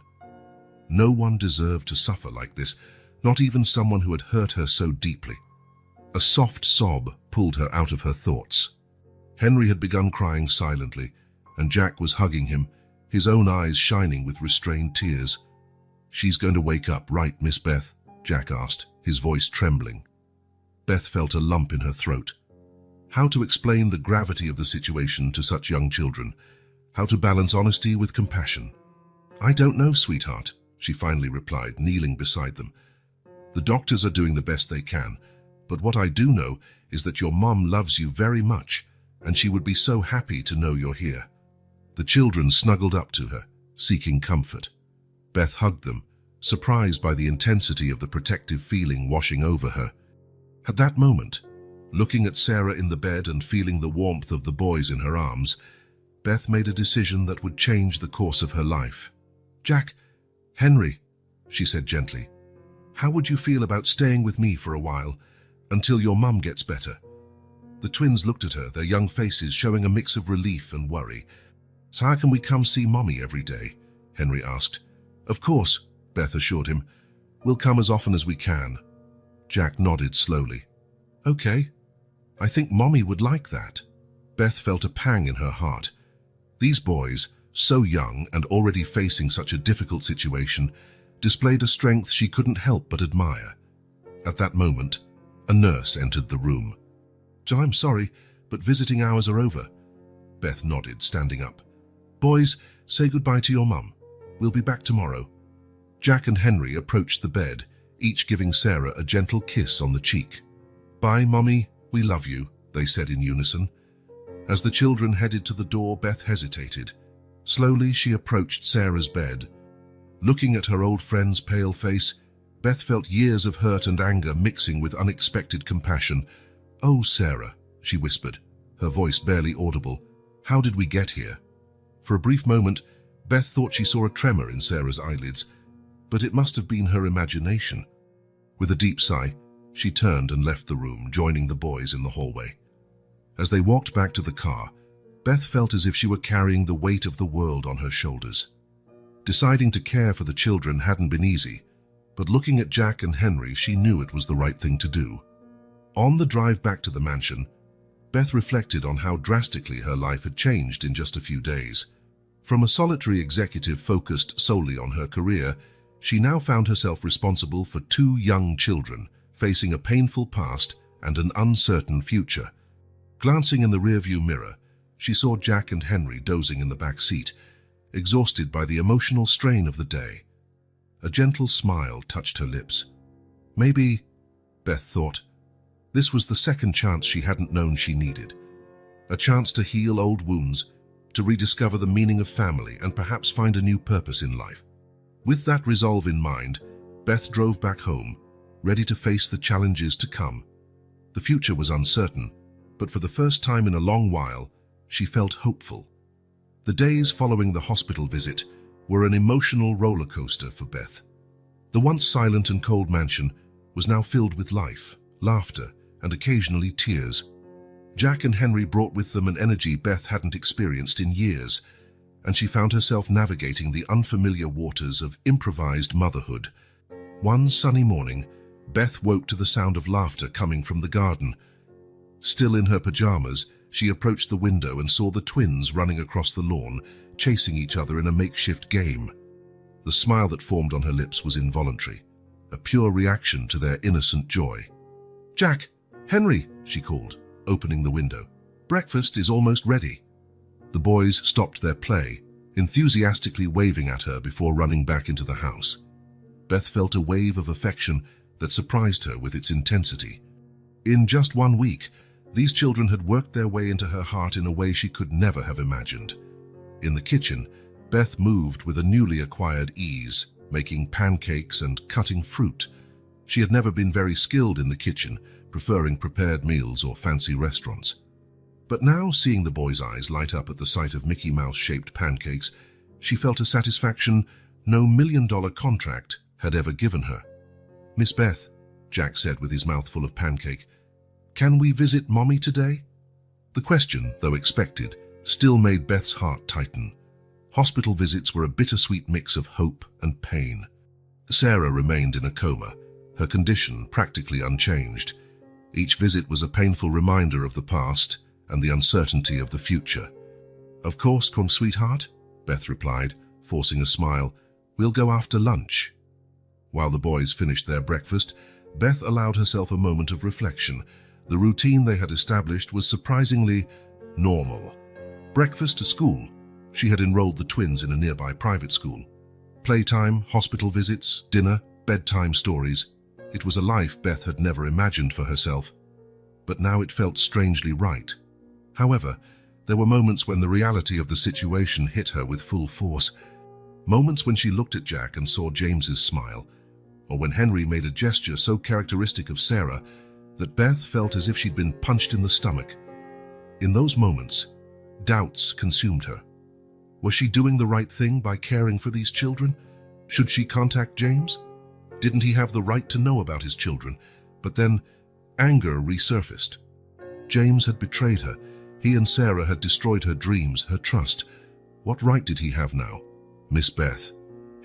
No one deserved to suffer like this, not even someone who had hurt her so deeply. A soft sob pulled her out of her thoughts. Henry had begun crying silently, and Jack was hugging him, his own eyes shining with restrained tears. "She's going to wake up, right, Miss Beth?" Jack asked, his voice trembling. Beth felt a lump in her throat. How to explain the gravity of the situation to such young children? How to balance honesty with compassion? "I don't know, sweetheart," she finally replied, kneeling beside them. "The doctors are doing the best they can, but what I do know is that your mom loves you very much, and she would be so happy to know you're here." The children snuggled up to her, seeking comfort. Beth hugged them, surprised by the intensity of the protective feeling washing over her. At that moment, looking at Sarah in the bed and feeling the warmth of the boys in her arms, Beth made a decision that would change the course of her life. "Jack, Henry," she said gently, "how would you feel about staying with me for a while, until your mum gets better?" The twins looked at her, their young faces showing a mix of relief and worry. "So how can we come see Mommy every day?" Henry asked. "Of course," Beth assured him. "We'll come as often as we can." Jack nodded slowly. "Okay, I think Mommy would like that." Beth felt a pang in her heart. These boys, so young and already facing such a difficult situation, displayed a strength she couldn't help but admire. At that moment, a nurse entered the room. "I'm sorry, but visiting hours are over." Beth nodded, standing up. "Boys, say goodbye to your mum. We'll be back tomorrow." Jack and Henry approached the bed, each giving Sarah a gentle kiss on the cheek. "Bye, Mommy, we love you," they said in unison. As the children headed to the door, Beth hesitated. Slowly, she approached Sarah's bed. Looking at her old friend's pale face, Beth felt years of hurt and anger mixing with unexpected compassion. "Oh, Sarah," she whispered, her voice barely audible, "how did we get here?" For a brief moment, Beth thought she saw a tremor in Sarah's eyelids, but it must have been her imagination. With a deep sigh, she turned and left the room, joining the boys in the hallway. As they walked back to the car, Beth felt as if she were carrying the weight of the world on her shoulders. Deciding to care for the children hadn't been easy, but looking at Jack and Henry, she knew it was the right thing to do. On the drive back to the mansion, Beth reflected on how drastically her life had changed in just a few days. From a solitary executive focused solely on her career, she now found herself responsible for 2 young children, facing a painful past and an uncertain future. Glancing in the rearview mirror, she saw Jack and Henry dozing in the back seat, exhausted by the emotional strain of the day. A gentle smile touched her lips. Maybe, Beth thought, this was the second chance she hadn't known she needed. A chance to heal old wounds, to rediscover the meaning of family, and perhaps find a new purpose in life. With that resolve in mind, Beth drove back home, ready to face the challenges to come. The future was uncertain, but for the first time in a long while, she felt hopeful. The days following the hospital visit were an emotional roller coaster for Beth. The once silent and cold mansion was now filled with life, laughter, and occasionally tears. Jack and Henry brought with them an energy Beth hadn't experienced in years, and she found herself navigating the unfamiliar waters of improvised motherhood. One sunny morning, Beth woke to the sound of laughter coming from the garden. Still in her pajamas, she approached the window and saw the twins running across the lawn, chasing each other in a makeshift game. The smile that formed on her lips was involuntary, a pure reaction to their innocent joy. "Jack, Henry," she called, opening the window. "Breakfast is almost ready." The boys stopped their play, enthusiastically waving at her before running back into the house. Beth felt a wave of affection that surprised her with its intensity. In just 1 week, these children had worked their way into her heart in a way she could never have imagined. In the kitchen, Beth moved with a newly acquired ease, making pancakes and cutting fruit. She had never been very skilled in the kitchen, preferring prepared meals or fancy restaurants. But now, seeing the boys' eyes light up at the sight of Mickey Mouse-shaped pancakes, she felt a satisfaction no million-dollar contract had ever given her. "Miss Beth," Jack said with his mouth full of pancake, "can we visit Mommy today?" The question, though expected, still made Beth's heart tighten. Hospital visits were a bittersweet mix of hope and pain. Sarah remained in a coma, her condition practically unchanged. Each visit was a painful reminder of the past and the uncertainty of the future. "Of course, sweetheart," Beth replied, forcing a smile. "We'll go after lunch." While the boys finished their breakfast, Beth allowed herself a moment of reflection. The routine they had established was surprisingly normal. Breakfast to school. She had enrolled the twins in a nearby private school. Playtime, hospital visits, dinner, bedtime stories. It was a life Beth had never imagined for herself. But now it felt strangely right. However, there were moments when the reality of the situation hit her with full force. Moments when she looked at Jack and saw James's smile, or when Henry made a gesture so characteristic of Sarah that Beth felt as if she'd been punched in the stomach. In those moments, doubts consumed her. Was she doing the right thing by caring for these children? Should she contact James? Didn't he have the right to know about his children? But then, anger resurfaced. James had betrayed her. He and Sarah had destroyed her dreams, her trust. What right did he have now? Miss Beth.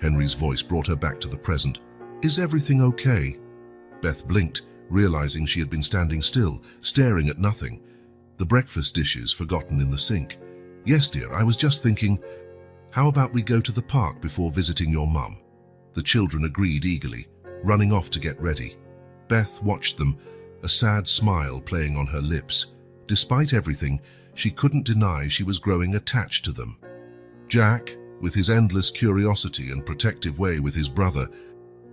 Henry's voice brought her back to the present. Is everything okay? Beth blinked, realizing she had been standing still, staring at nothing. The breakfast dishes forgotten in the sink. Yes, dear, I was just thinking, how about we go to the park before visiting your mum? The children agreed eagerly, running off to get ready. Beth watched them, a sad smile playing on her lips. Despite everything, she couldn't deny she was growing attached to them. Jack, with his endless curiosity and protective way with his brother.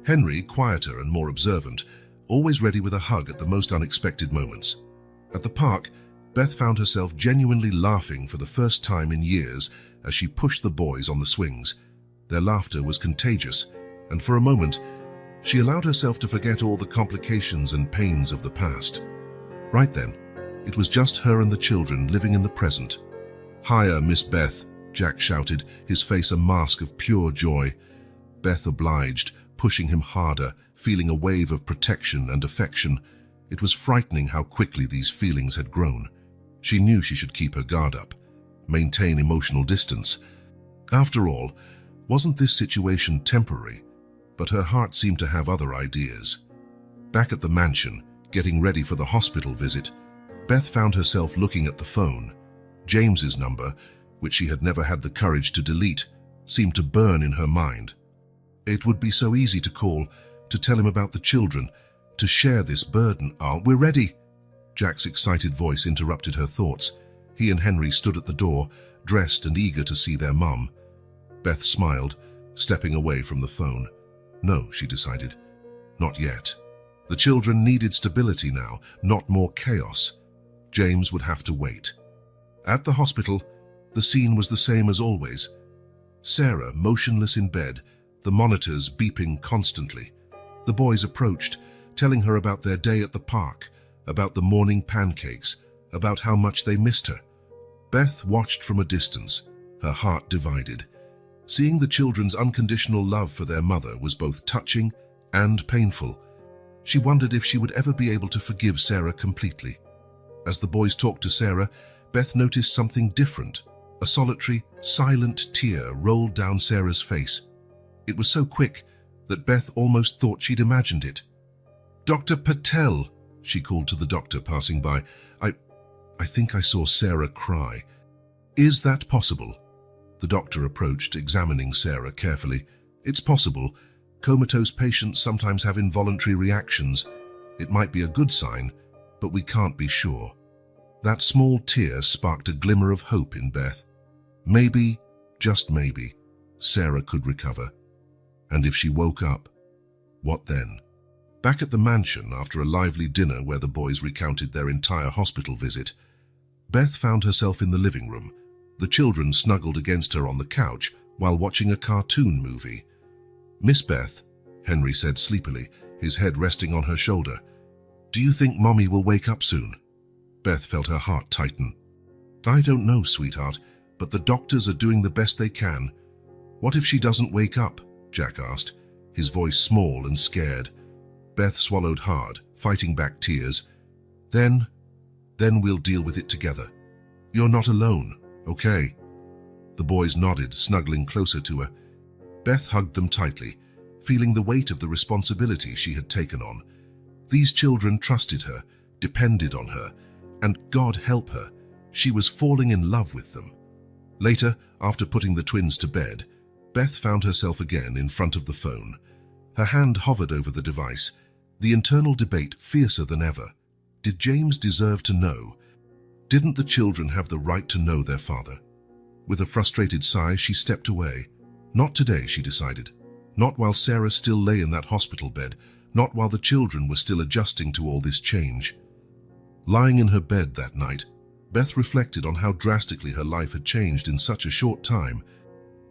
Henry, quieter and more observant, always ready with a hug at the most unexpected moments. At the park, Beth found herself genuinely laughing for the first time in years as she pushed the boys on the swings. Their laughter was contagious, and for a moment, she allowed herself to forget all the complications and pains of the past. Right then, it was just her and the children living in the present. "Hiya, Miss Beth," Jack shouted, his face a mask of pure joy. Beth obliged, pushing him harder, feeling a wave of protection and affection. It was frightening how quickly these feelings had grown. She knew she should keep her guard up, maintain emotional distance. After all, wasn't this situation temporary? But her heart seemed to have other ideas. Back at the mansion, getting ready for the hospital visit, Beth found herself looking at the phone. James's number, which she had never had the courage to delete, seemed to burn in her mind. It would be so easy to call, to tell him about the children, to share this burden. "We're ready!" Jack's excited voice interrupted her thoughts. He and Henry stood at the door, dressed and eager to see their mum. Beth smiled, stepping away from the phone. No, she decided. Not yet. The children needed stability now, not more chaos. James would have to wait. At the hospital, the scene was the same as always. Sarah, motionless in bed, the monitors beeping constantly. The boys approached, telling her about their day at the park, about the morning pancakes, about how much they missed her. Beth watched from a distance, her heart divided. Seeing the children's unconditional love for their mother was both touching and painful. She wondered if she would ever be able to forgive Sarah completely. As the boys talked to Sarah, Beth noticed something different. A solitary, silent tear rolled down Sarah's face. It was so quick that Beth almost thought she'd imagined it. "Dr. Patel," she called to the doctor passing by. I think I saw Sarah cry. Is that possible?" The doctor approached, examining Sarah carefully. "It's possible. Comatose patients sometimes have involuntary reactions. It might be a good sign, but we can't be sure." That small tear sparked a glimmer of hope in Beth. Maybe, just maybe, Sarah could recover. And if she woke up, what then? Back at the mansion, after a lively dinner where the boys recounted their entire hospital visit, Beth found herself in the living room, the children snuggled against her on the couch while watching a cartoon movie. "Miss Beth," Henry said sleepily, his head resting on her shoulder, "do you think Mommy will wake up soon?" Beth felt her heart tighten. "I don't know, sweetheart, but the doctors are doing the best they can." "What if she doesn't wake up?" Jack asked, his voice small and scared. Beth swallowed hard, fighting back tears. Then we'll deal with it together. You're not alone, okay?" The boys nodded, snuggling closer to her. Beth hugged them tightly, feeling the weight of the responsibility she had taken on. These children trusted her, depended on her, and God help her, she was falling in love with them. Later, after putting the twins to bed, Beth found herself again in front of the phone. Her hand hovered over the device, The internal debate fiercer than ever. Did James deserve to know? Didn't the children have the right to know their father? With a frustrated sigh, she stepped away. Not today, she decided. Not while Sarah still lay in that hospital bed. Not while the children were still adjusting to all this change. Lying in her bed that night, Beth reflected on how drastically her life had changed in such a short time.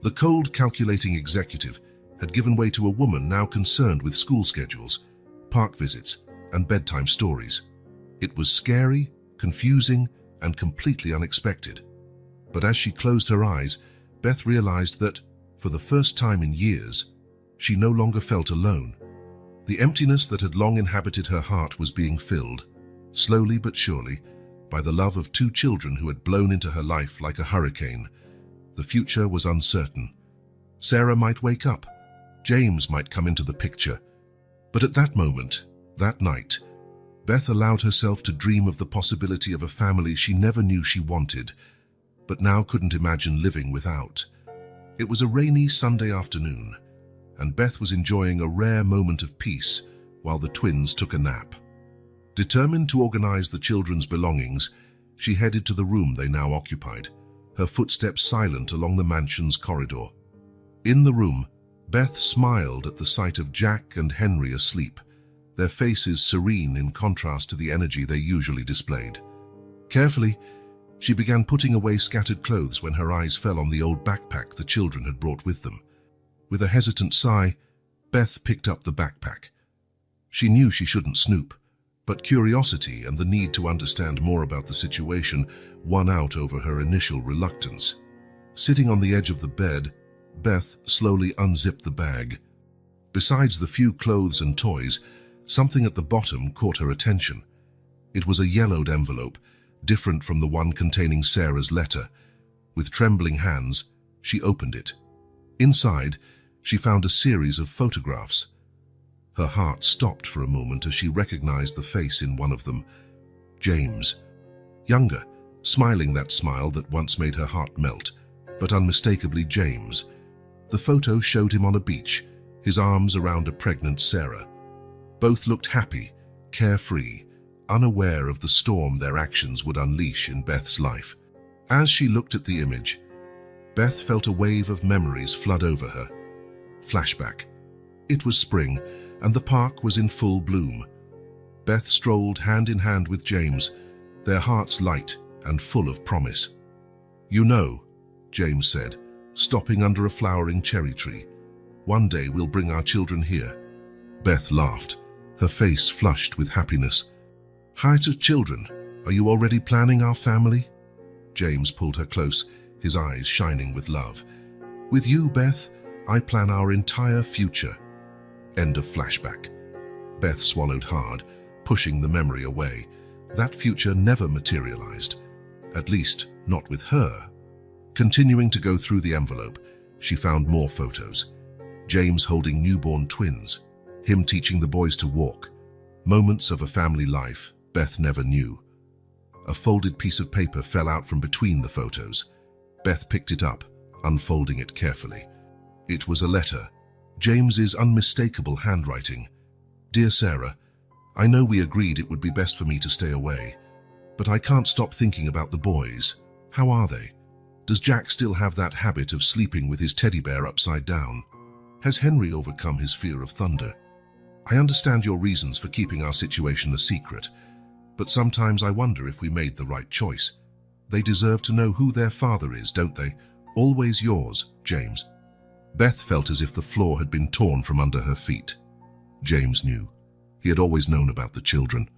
The cold, calculating executive had given way to a woman now concerned with school schedules, park visits, and bedtime stories. It was scary, confusing, and completely unexpected. But as she closed her eyes, Beth realized that, for the first time in years, she no longer felt alone. The emptiness that had long inhabited her heart was being filled, slowly but surely, by the love of two children who had blown into her life like a hurricane. The future was uncertain. Sarah might wake up. James might come into the picture. But at that moment, that night, Beth allowed herself to dream of the possibility of a family she never knew she wanted, but now couldn't imagine living without. It was a rainy Sunday afternoon, and Beth was enjoying a rare moment of peace while the twins took a nap. Determined to organize the children's belongings, she headed to the room they now occupied, her footsteps silent along the mansion's corridor. In the room, Beth smiled at the sight of Jack and Henry asleep, their faces serene in contrast to the energy they usually displayed. Carefully, she began putting away scattered clothes when her eyes fell on the old backpack the children had brought with them. With a hesitant sigh, Beth picked up the backpack. She knew she shouldn't snoop, but curiosity and the need to understand more about the situation won out over her initial reluctance. Sitting on the edge of the bed, Beth slowly unzipped the bag. Besides the few clothes and toys, something at the bottom caught her attention. It was a yellowed envelope, different from the one containing Sarah's letter. With trembling hands, she opened it. Inside, she found a series of photographs. Her heart stopped for a moment as she recognized the face in one of them. James. Younger, smiling that smile that once made her heart melt, but unmistakably James. The photo showed him on a beach, his arms around a pregnant Sarah. Both looked happy, carefree, unaware of the storm their actions would unleash in Beth's life. As she looked at the image, Beth felt a wave of memories flood over her. Flashback. It was spring, and the park was in full bloom. Beth strolled hand in hand with James, their hearts light and full of promise. "You know," James said, stopping under a flowering cherry tree, "one day we'll bring our children here." Beth laughed, her face flushed with happiness. "Hi to children, are you already planning our family?" James pulled her close, his eyes shining with love. "With you, Beth, I plan our entire future." End of flashback. Beth swallowed hard, pushing the memory away. That future never materialized, at least not with her. Continuing to go through the envelope, she found more photos. James holding newborn twins, him teaching the boys to walk. Moments of a family life Beth never knew. A folded piece of paper fell out from between the photos. Beth picked it up, unfolding it carefully. It was a letter, James's unmistakable handwriting. "Dear Sarah, I know we agreed it would be best for me to stay away, but I can't stop thinking about the boys. How are they? Does Jack still have that habit of sleeping with his teddy bear upside down? Has Henry overcome his fear of thunder? I understand your reasons for keeping our situation a secret, but sometimes I wonder if we made the right choice. They deserve to know who their father is, don't they? Always yours, James." Beth felt as if the floor had been torn from under her feet. James knew. He had always known about the children.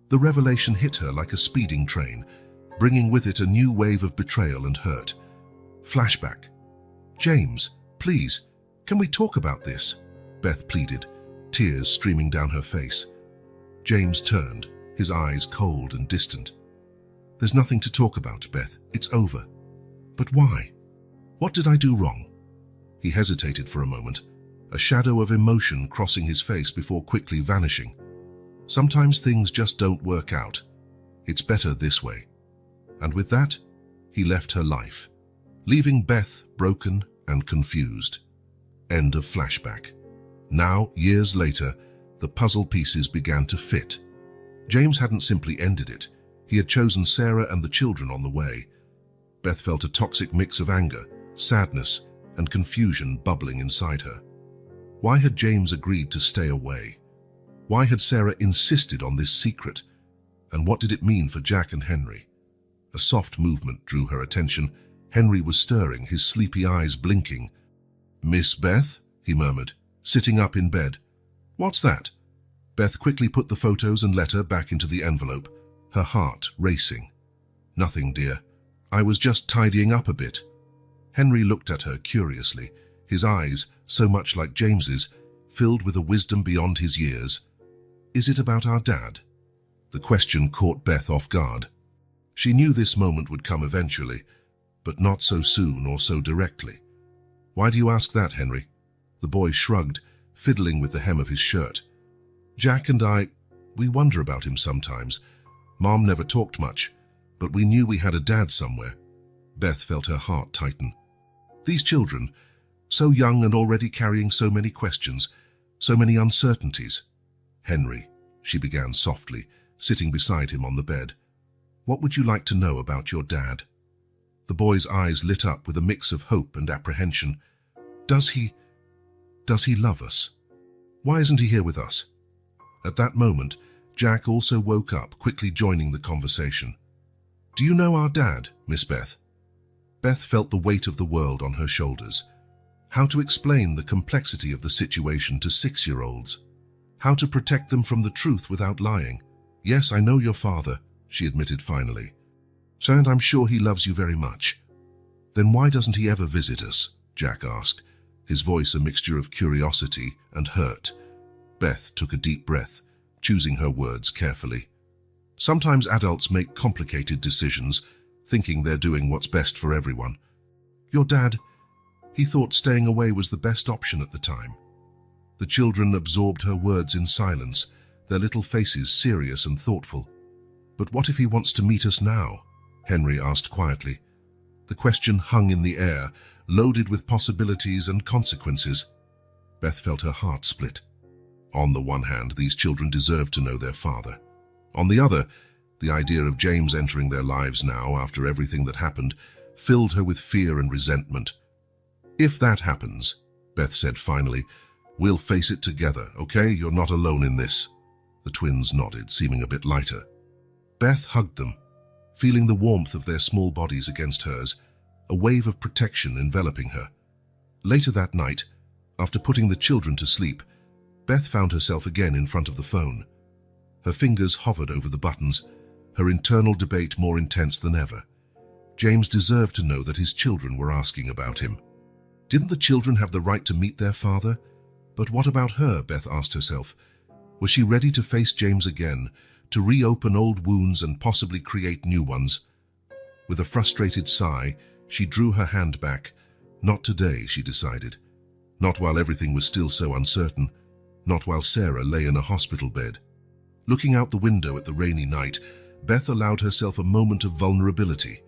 The revelation hit her like a speeding train, bringing with it a new wave of betrayal and hurt. Flashback. "James, please, can we talk about this?" Beth pleaded, tears streaming down her face. James turned, his eyes cold and distant. "There's nothing to talk about, Beth. It's over." "But why? What did I do wrong?" He hesitated for a moment, a shadow of emotion crossing his face before quickly vanishing. "Sometimes things just don't work out. It's better this way." And with that, he left her life, leaving Beth broken and confused. End of flashback. Now, years later, The puzzle pieces began to fit. James hadn't simply ended it. He had chosen Sarah and the children on the way. Beth felt a toxic mix of anger, sadness, and confusion bubbling inside her. Why had James agreed to stay away? Why had Sarah insisted on this secret? And what did it mean for Jack and Henry? A soft movement drew her attention. Henry was stirring, his sleepy eyes blinking. "Miss Beth?" he murmured, sitting up in bed. "What's that?" Beth quickly put the photos and letter back into the envelope, her heart racing. "Nothing, dear. I was just tidying up a bit." Henry looked at her curiously, his eyes, so much like James's, filled with a wisdom beyond his years. "Is it about our dad?" The question caught Beth off guard. She knew this moment would come eventually, but not so soon or so directly. "Why do you ask that, Henry?" The boy shrugged, fiddling with the hem of his shirt. "Jack and we wonder about him sometimes. Mom never talked much, but we knew we had a dad somewhere." Beth felt her heart tighten. These children, so young and already carrying so many questions, so many uncertainties. "Henry," she began softly, sitting beside him on the bed, "what would you like to know about your dad?" The boy's eyes lit up with a mix of hope and apprehension. Does he love us? Why isn't he here with us?" At that moment, Jack also woke up, quickly joining the conversation. "Do you know our dad, Miss Beth?" Beth felt the weight of the world on her shoulders. How to explain the complexity of the situation to 6-year-olds? How to protect them from the truth without lying? "Yes, I know your father," she admitted finally. "And I'm sure he loves you very much." "Then why doesn't he ever visit us?" Jack asked, his voice a mixture of curiosity and hurt. Beth took a deep breath, choosing her words carefully. "Sometimes adults make complicated decisions, thinking they're doing what's best for everyone. Your dad, he thought staying away was the best option at the time." The children absorbed her words in silence, their little faces serious and thoughtful. "But what if he wants to meet us now?" Henry asked quietly. The question hung in the air, loaded with possibilities and consequences. Beth felt her heart split. On the one hand, these children deserved to know their father. On the other, the idea of James entering their lives now, after everything that happened, filled her with fear and resentment. "If that happens," Beth said finally, "we'll face it together, okay? You're not alone in this." The twins nodded, seeming a bit lighter. Beth hugged them, feeling the warmth of their small bodies against hers, a wave of protection enveloping her. Later that night, after putting the children to sleep, Beth found herself again in front of the phone. Her fingers hovered over the buttons, her internal debate more intense than ever. James deserved to know that his children were asking about him. Didn't the children have the right to meet their father? But what about her, Beth asked herself. Was she ready to face James again, to reopen old wounds and possibly create new ones? With a frustrated sigh, she drew her hand back. Not today, she decided. Not while everything was still so uncertain. Not while Sarah lay in a hospital bed. Looking out the window at the rainy night, Beth allowed herself a moment of vulnerability.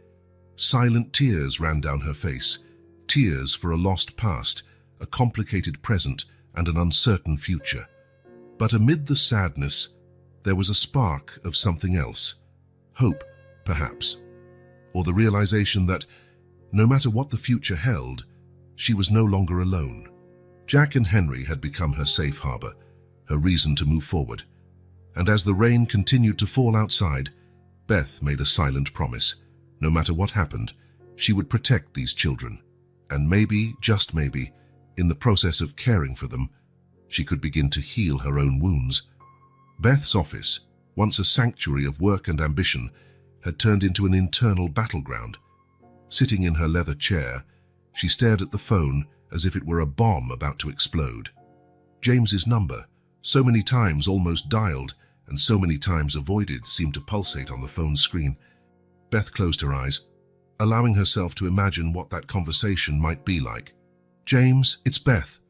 Silent tears ran down her face. Tears for a lost past, a complicated present, and an uncertain future. But amid the sadness, there was a spark of something else. Hope, perhaps. Or the realization that, no matter what the future held, she was no longer alone. Jack and Henry had become her safe harbor, her reason to move forward. And as the rain continued to fall outside, Beth made a silent promise. No matter what happened, she would protect these children. And maybe, just maybe, in the process of caring for them, she could begin to heal her own wounds. Beth's office, once a sanctuary of work and ambition, had turned into an internal battleground. Sitting in her leather chair, she stared at the phone as if it were a bomb about to explode. James's number, so many times almost dialed and so many times avoided, seemed to pulsate on the phone's screen. Beth closed her eyes, allowing herself to imagine what that conversation might be like. "James, it's Beth.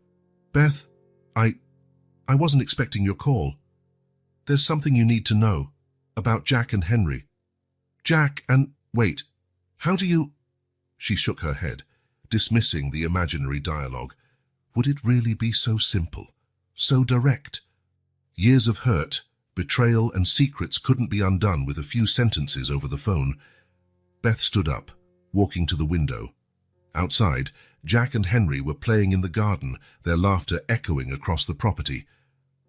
Beth, I wasn't expecting your call. There's something you need to know about Jack and Henry." "Jack and... wait, how do you..." She shook her head, dismissing the imaginary dialogue. Would it really be so simple, so direct? Years of hurt, betrayal, and secrets couldn't be undone with a few sentences over the phone. Beth stood up, walking to the window. Outside, Jack and Henry were playing in the garden, their laughter echoing across the property.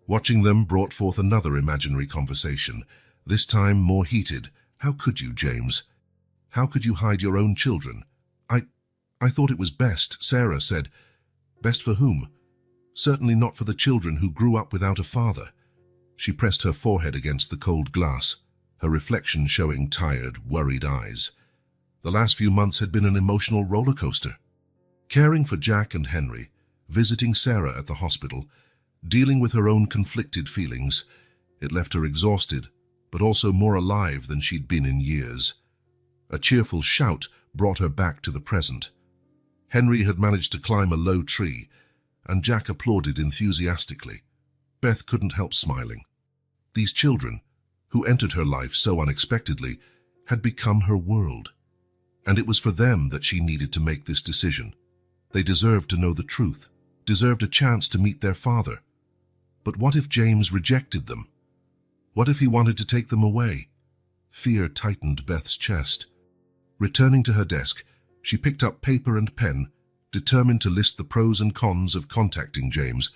Watching them brought forth another imaginary conversation, this time more heated. "How could you, James? How could you hide your own children?" I thought it was best," Sarah said. "Best for whom?" "Certainly not for the children who grew up without a father." She pressed her forehead against the cold glass, her reflection showing tired, worried eyes. The last few months had been an emotional roller coaster. Caring for Jack and Henry, visiting Sarah at the hospital, dealing with her own conflicted feelings, it left her exhausted, but also more alive than she'd been in years. A cheerful shout brought her back to the present. Henry had managed to climb a low tree, and Jack applauded enthusiastically. Beth couldn't help smiling. These children, who entered her life so unexpectedly, had become her world. And it was for them that she needed to make this decision. They deserved to know the truth, deserved a chance to meet their father. But what if James rejected them? What if he wanted to take them away? Fear tightened Beth's chest. Returning to her desk, she picked up paper and pen, determined to list the pros and cons of contacting James.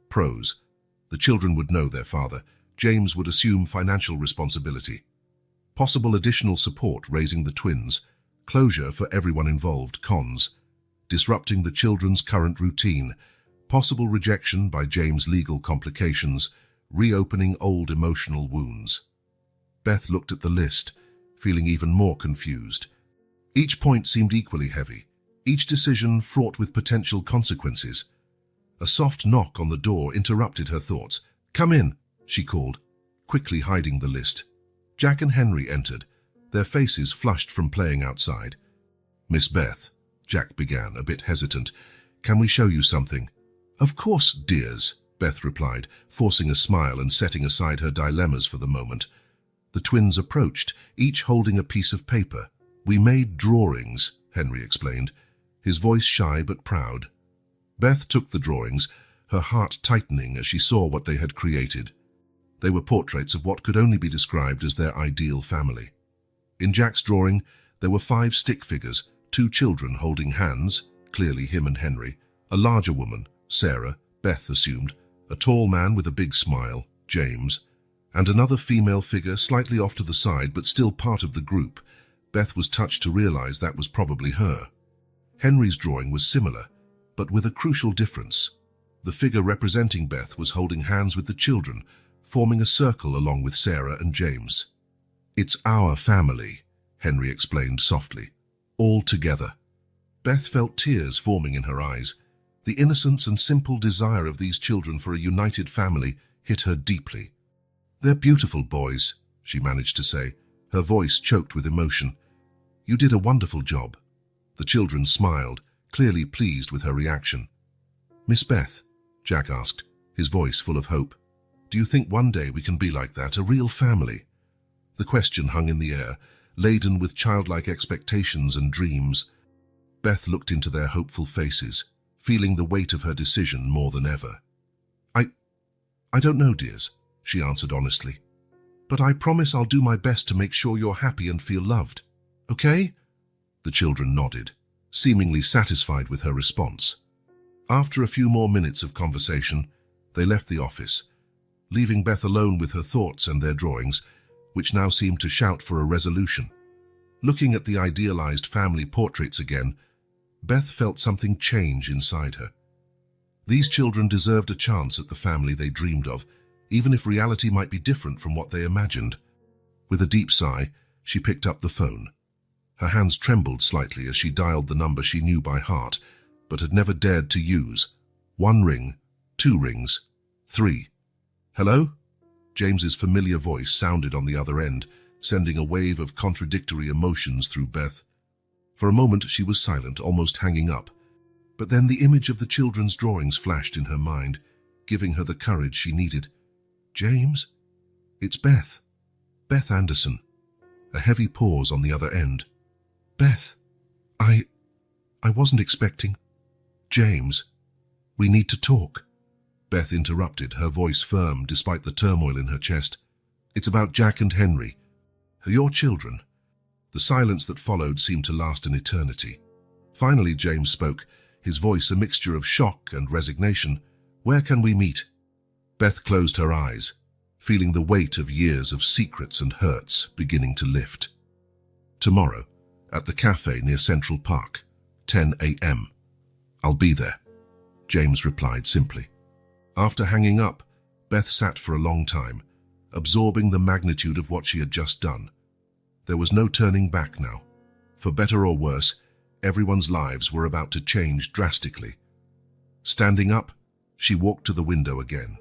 Pros: the children would know their father. James would assume financial responsibility. Possible additional support raising the twins. Closure for everyone involved. Cons: disrupting the children's current routine. Possible rejection by James' legal complications. Reopening old emotional wounds. Beth looked at the list, feeling even more confused. Each point seemed equally heavy, each decision fraught with potential consequences. A soft knock on the door interrupted her thoughts. "Come in," she called, quickly hiding the list. Jack and Henry entered, their faces flushed from playing outside. "Miss Beth," Jack began, a bit hesitant, "can we show you something?" "Of course, dears," Beth replied, forcing a smile and setting aside her dilemmas for the moment. The twins approached, each holding a piece of paper. "We made drawings," Henry explained, his voice shy but proud. Beth took the drawings, her heart tightening as she saw what they had created. They were portraits of what could only be described as their ideal family. In Jack's drawing, there were 5 stick figures, 2 children holding hands, clearly him and Henry, a larger woman, Sarah, Beth assumed, a tall man with a big smile, James, and another female figure slightly off to the side but still part of the group. Beth was touched to realize that was probably her. Henry's drawing was similar, but with a crucial difference. The figure representing Beth was holding hands with the children, forming a circle along with Sarah and James. "It's our family," Henry explained softly. "All together." Beth felt tears forming in her eyes. The innocence and simple desire of these children for a united family hit her deeply. "They're beautiful boys," she managed to say, her voice choked with emotion. "You did a wonderful job." The children smiled, clearly pleased with her reaction. "Miss Beth," Jack asked, his voice full of hope, "do you think one day we can be like that, a real family?" The question hung in the air, laden with childlike expectations and dreams. Beth looked into their hopeful faces, feeling the weight of her decision more than ever. I don't know, dears," she answered honestly. "But I promise I'll do my best to make sure you're happy and feel loved. Okay?" The children nodded, seemingly satisfied with her response. After a few more minutes of conversation, they left the office, leaving Beth alone with her thoughts and their drawings, which now seemed to shout for a resolution. Looking at the idealized family portraits again, Beth felt something change inside her. These children deserved a chance at the family they dreamed of, even if reality might be different from what they imagined. With a deep sigh, she picked up the phone. Her hands trembled slightly as she dialed the number she knew by heart, but had never dared to use. 1 ring, 2 rings, 3. "Hello?" James's familiar voice sounded on the other end, sending a wave of contradictory emotions through Beth. For a moment she was silent, almost hanging up. But then the image of the children's drawings flashed in her mind, giving her the courage she needed. "James? It's Beth. Beth Anderson." A heavy pause on the other end. "Beth, I wasn't expecting. James, we need to talk." Beth interrupted, her voice firm despite the turmoil in her chest. "It's about Jack and Henry. Your children." The silence that followed seemed to last an eternity. Finally, James spoke, his voice a mixture of shock and resignation. "Where can we meet?" Beth closed her eyes, feeling the weight of years of secrets and hurts beginning to lift. "Tomorrow, at the cafe near Central Park, 10 a.m. "I'll be there," James replied simply. After hanging up, Beth sat for a long time, absorbing the magnitude of what she had just done. There was no turning back now. For better or worse, everyone's lives were about to change drastically. Standing up, she walked to the window again.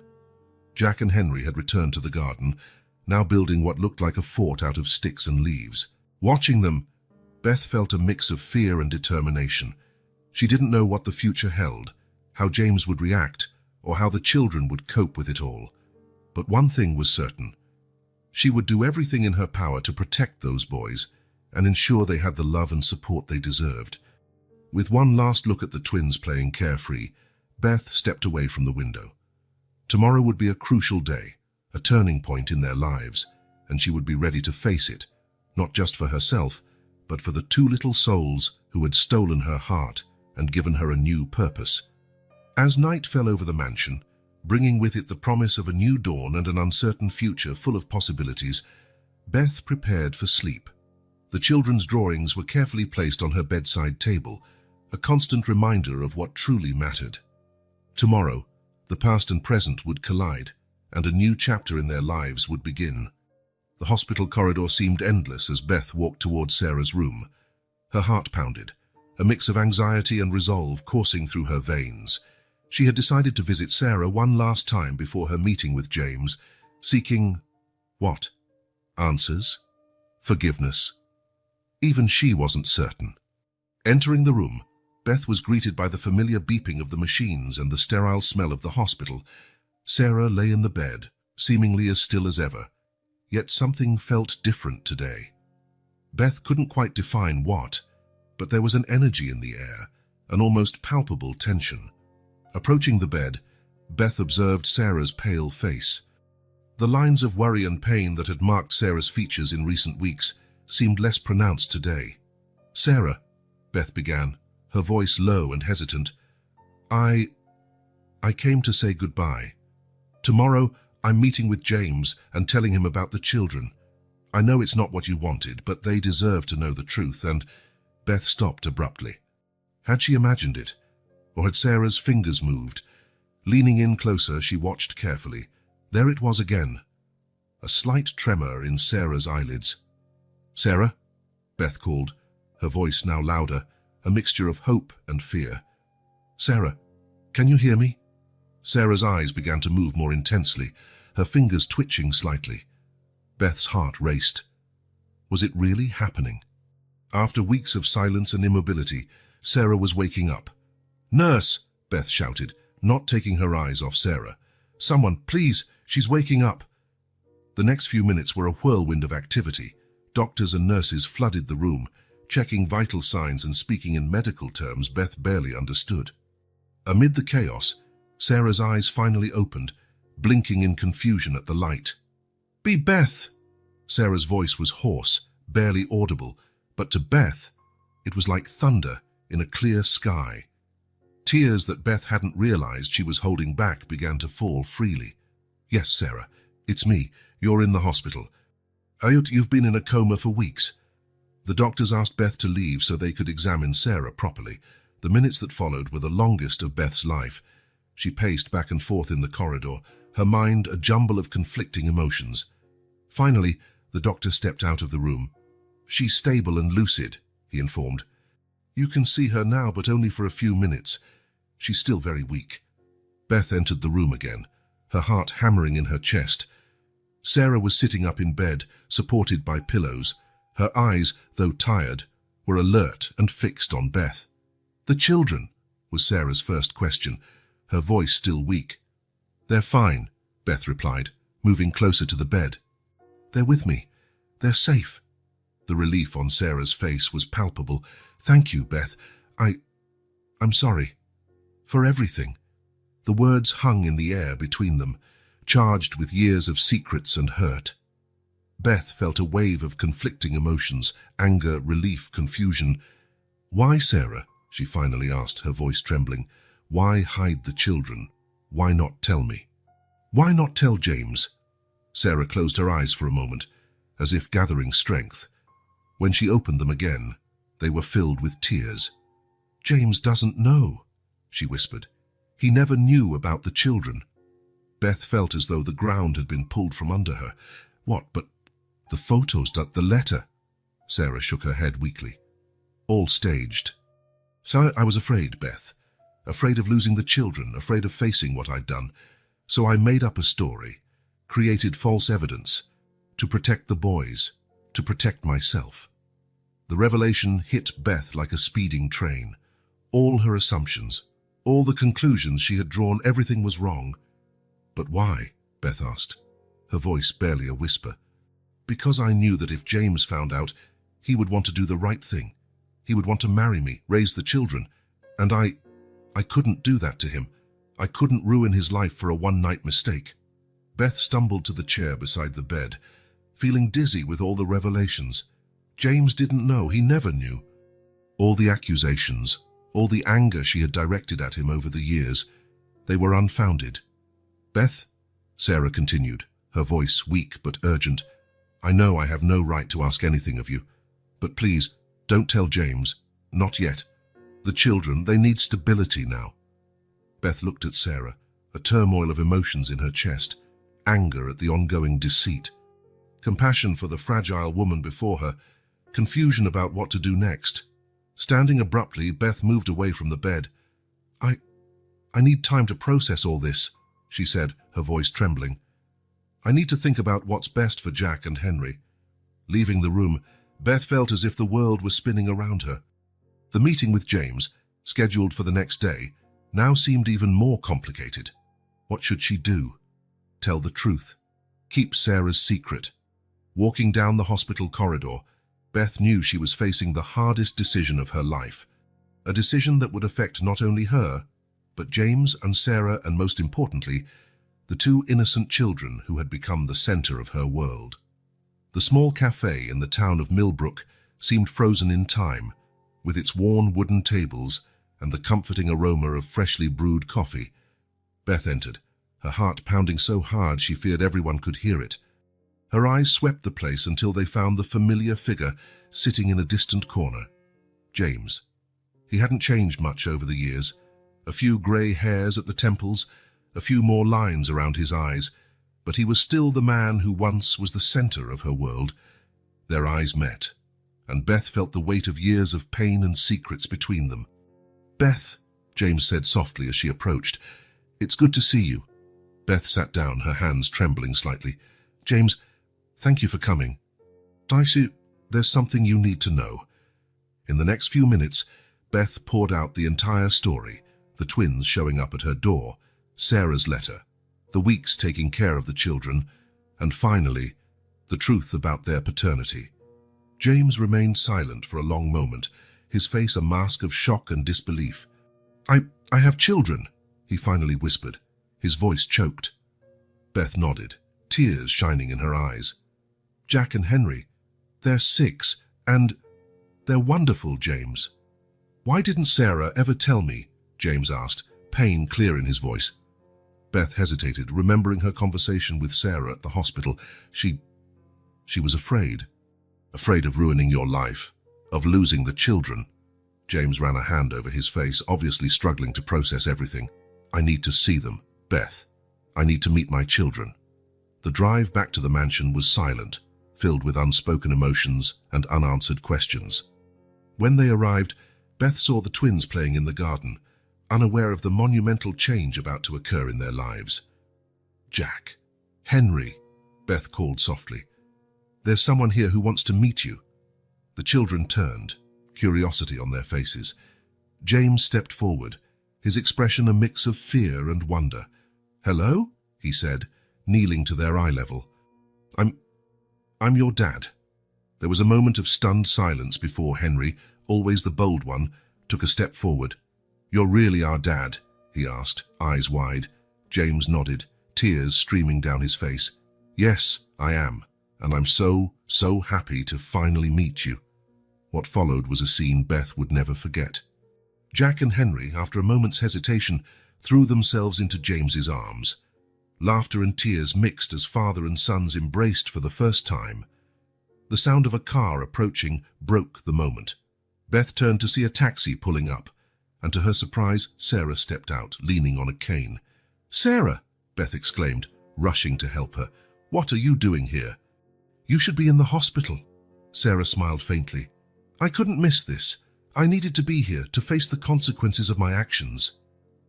Jack and Henry had returned to the garden, now building what looked like a fort out of sticks and leaves. Watching them, Beth felt a mix of fear and determination. She didn't know what the future held, how James would react, or how the children would cope with it all. But one thing was certain. She would do everything in her power to protect those boys and ensure they had the love and support they deserved. With one last look at the twins playing carefree, Beth stepped away from the window. Tomorrow would be a crucial day, a turning point in their lives, and she would be ready to face it, not just for herself, but for the two little souls who had stolen her heart and given her a new purpose. As night fell over the mansion, bringing with it the promise of a new dawn and an uncertain future full of possibilities, Beth prepared for sleep. The children's drawings were carefully placed on her bedside table, a constant reminder of what truly mattered. Tomorrow, the past and present would collide, and a new chapter in their lives would begin. The hospital corridor seemed endless as Beth walked towards Sarah's room. Her heart pounded, a mix of anxiety and resolve coursing through her veins. She had decided to visit Sarah one last time before her meeting with James, seeking what? Answers? Forgiveness? Even she wasn't certain. Entering the room, Beth was greeted by the familiar beeping of the machines and the sterile smell of the hospital. Sarah lay in the bed, seemingly as still as ever. Yet something felt different today. Beth couldn't quite define what, but there was an energy in the air, an almost palpable tension. Approaching the bed, Beth observed Sarah's pale face. The lines of worry and pain that had marked Sarah's features in recent weeks seemed less pronounced today. "Sarah," Beth began, her voice low and hesitant, I came to say goodbye. Tomorrow, I'm meeting with James and telling him about the children. I know it's not what you wanted, but they deserve to know the truth," and Beth stopped abruptly. Had she imagined it? Or had Sarah's fingers moved? Leaning in closer, she watched carefully. There it was again. A slight tremor in Sarah's eyelids. "Sarah?" Beth called, her voice now louder, a mixture of hope and fear. "Sarah, can you hear me?" Sarah's eyes began to move more intensely, her fingers twitching slightly. Beth's heart raced. Was it really happening? After weeks of silence and immobility, Sarah was waking up. "Nurse!" Beth shouted, not taking her eyes off Sarah. "Someone, please, she's waking up." The next few minutes were a whirlwind of activity. Doctors and nurses flooded the room, checking vital signs and speaking in medical terms Beth barely understood. Amid the chaos, Sarah's eyes finally opened, blinking in confusion at the light. "Be Beth!" Sarah's voice was hoarse, barely audible, but to Beth, it was like thunder in a clear sky. Tears that Beth hadn't realized she was holding back began to fall freely. "Yes, Sarah, it's me. You're in the hospital. You've been in a coma for weeks." The doctors asked Beth to leave so they could examine Sarah properly. The minutes that followed were the longest of Beth's life. She paced back and forth in the corridor, her mind a jumble of conflicting emotions. Finally, the doctor stepped out of the room. "She's stable and lucid," he informed. "You can see her now, but only for a few minutes. She's still very weak." Beth entered the room again, her heart hammering in her chest. Sarah was sitting up in bed, supported by pillows. Her eyes, though tired, were alert and fixed on Beth. "The children?" was Sarah's first question, her voice still weak. "They're fine," Beth replied, moving closer to the bed. "They're with me. They're safe." The relief on Sarah's face was palpable. "Thank you, Beth. I'm sorry. For everything." The words hung in the air between them, charged with years of secrets and hurt. Beth felt a wave of conflicting emotions, anger, relief, confusion. "Why, Sarah?" she finally asked, her voice trembling. "Why hide the children? Why not tell me? Why not tell James?" Sarah closed her eyes for a moment, as if gathering strength. When she opened them again, they were filled with tears. "James doesn't know," she whispered. "He never knew about the children." Beth felt as though the ground had been pulled from under her. "What, but the photos, the letter?" Sarah shook her head weakly. "All staged. So I was afraid, Beth. Afraid of losing the children, afraid of facing what I'd done. So I made up a story, created false evidence, to protect the boys, to protect myself." The revelation hit Beth like a speeding train. All her assumptions, all the conclusions she had drawn, everything was wrong. "But why?" Beth asked, her voice barely a whisper. "Because I knew that if James found out, he would want to do the right thing. He would want to marry me, raise the children. And I couldn't do that to him. I couldn't ruin his life for a one-night mistake." Beth stumbled to the chair beside the bed, feeling dizzy with all the revelations. James didn't know, he never knew. All the accusations, all the anger she had directed at him over the years, they were unfounded. "Beth," Sarah continued, her voice weak but urgent, "I know I have no right to ask anything of you, but please, don't tell James. Not yet. The children, they need stability now." Beth looked at Sarah, a turmoil of emotions in her chest, anger at the ongoing deceit, compassion for the fragile woman before her, confusion about what to do next. Standing abruptly, Beth moved away from the bed. I need time to process all this," she said, her voice trembling. "I need to think about what's best for Jack and Henry." Leaving the room, Beth felt as if the world was spinning around her. The meeting with James, scheduled for the next day, now seemed even more complicated. What should she do? Tell the truth? Keep Sarah's secret? Walking down the hospital corridor, Beth knew she was facing the hardest decision of her life. A decision that would affect not only her, but James and Sarah, and most importantly, the two innocent children who had become the center of her world. The small cafe in the town of Millbrook seemed frozen in time, with its worn wooden tables and the comforting aroma of freshly brewed coffee. Beth entered, her heart pounding so hard she feared everyone could hear it. Her eyes swept the place until they found the familiar figure sitting in a distant corner. James. He hadn't changed much over the years. A few grey hairs at the temples, a few more lines around his eyes, but he was still the man who once was the center of her world. Their eyes met, and Beth felt the weight of years of pain and secrets between them. "Beth," James said softly as she approached, "it's good to see you." Beth sat down, her hands trembling slightly. "James, thank you for coming. Dicey, there's something you need to know." In the next few minutes, Beth poured out the entire story, the twins showing up at her door, Sarah's letter, the weeks taking care of the children, and finally, the truth about their paternity. James remained silent for a long moment, his face a mask of shock and disbelief. I have children," he finally whispered, his voice choked. Beth nodded, tears shining in her eyes. "Jack and Henry, they're 6, and they're wonderful, James." "Why didn't Sarah ever tell me?" James asked, pain clear in his voice. Beth hesitated, remembering her conversation with Sarah at the hospital. She was afraid. "Afraid of ruining your life, of losing the children." James ran a hand over his face, obviously struggling to process everything. "I need to see them, Beth. I need to meet my children." The drive back to the mansion was silent, filled with unspoken emotions and unanswered questions. When they arrived, Beth saw the twins playing in the garden, unaware of the monumental change about to occur in their lives. "Jack, Henry," Beth called softly. "There's someone here who wants to meet you." The children turned, curiosity on their faces. James stepped forward, his expression a mix of fear and wonder. "Hello?" he said, kneeling to their eye level. I'm your dad." There was a moment of stunned silence before Henry, always the bold one, took a step forward. "You're really our dad," he asked, eyes wide. James nodded, tears streaming down his face. Yes, I am, and I'm so happy to finally meet you. What followed was a scene Beth would never forget. Jack and Henry, after a moment's hesitation, threw themselves into James's arms. Laughter and tears mixed as father and sons embraced for the first time. The sound of a car approaching broke the moment. Beth turned to see a taxi pulling up, and to her surprise, Sarah stepped out, leaning on a cane. "Sarah!" Beth exclaimed, rushing to help her. "What are you doing here?" "You should be in the hospital." Sarah smiled faintly. "I couldn't miss this. I needed to be here to face the consequences of my actions."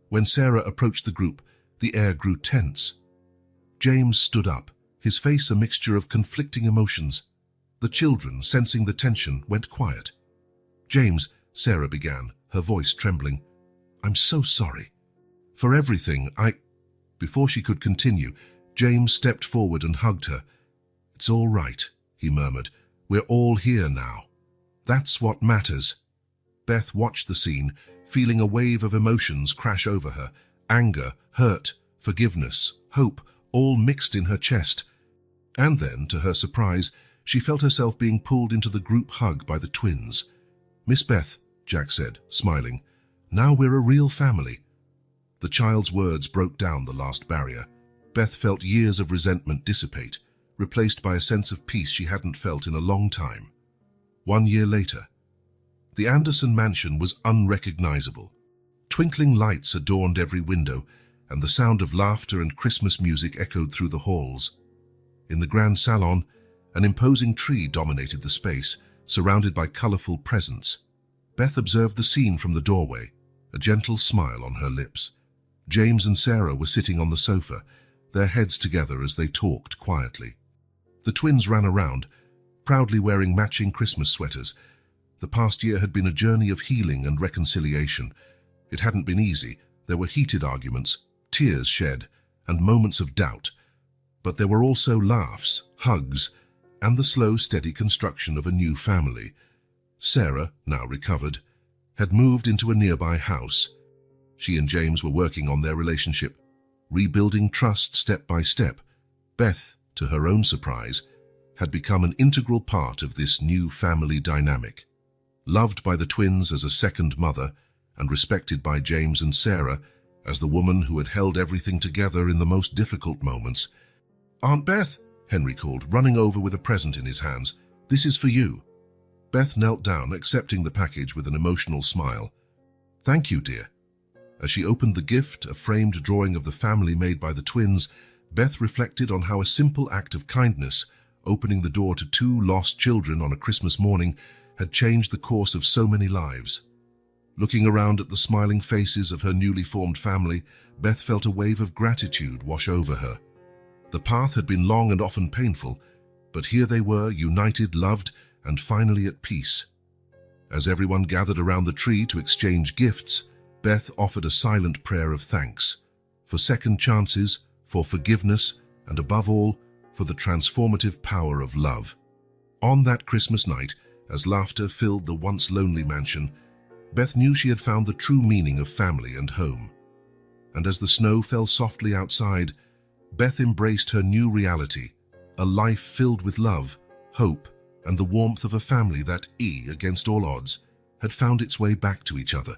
When Sarah approached the group, the air grew tense. James stood up, his face a mixture of conflicting emotions. The children, sensing the tension, went quiet. "James," Sarah began, her voice trembling, "I'm so sorry. For everything, Before she could continue, James stepped forward and hugged her. "It's all right," he murmured. "We're all here now. That's what matters." Beth watched the scene, feeling a wave of emotions crash over her. Anger, hurt, forgiveness, hope, all mixed in her chest. And then, to her surprise, she felt herself being pulled into the group hug by the twins. "Miss Beth," Jack said, smiling, "now we're a real family." The child's words broke down the last barrier. Beth felt years of resentment dissipate, replaced by a sense of peace she hadn't felt in a long time. 1 year later, the Anderson mansion was unrecognizable. Twinkling lights adorned every window, and the sound of laughter and Christmas music echoed through the halls. In the grand salon, an imposing tree dominated the space, surrounded by colorful presents. Beth observed the scene from the doorway, a gentle smile on her lips. James and Sarah were sitting on the sofa, their heads together as they talked quietly. The twins ran around, proudly wearing matching Christmas sweaters. The past year had been a journey of healing and reconciliation. It hadn't been easy. There were heated arguments, tears shed, and moments of doubt. But there were also laughs, hugs, and the slow, steady construction of a new family. Sarah, now recovered, had moved into a nearby house. She and James were working on their relationship, rebuilding trust step by step. Beth, to her own surprise, had become an integral part of this new family dynamic. Loved by the twins as a second mother, and respected by James and Sarah as the woman who had held everything together in the most difficult moments. "Aunt Beth," Henry called, running over with a present in his hands. "This is for you." Beth knelt down, accepting the package with an emotional smile. "Thank you, dear." As she opened the gift, a framed drawing of the family made by the twins, Beth reflected on how a simple act of kindness, opening the door to 2 lost children on a Christmas morning, had changed the course of so many lives. Looking around at the smiling faces of her newly formed family, Beth felt a wave of gratitude wash over her. The path had been long and often painful, but here they were, united, loved, and finally at peace. As everyone gathered around the tree to exchange gifts, Beth offered a silent prayer of thanks, for second chances, for forgiveness, and above all, for the transformative power of love. On that Christmas night, as laughter filled the once lonely mansion, Beth knew she had found the true meaning of family and home. And as the snow fell softly outside, Beth embraced her new reality, a life filled with love, hope, and the warmth of a family that, against all odds, had found its way back to each other.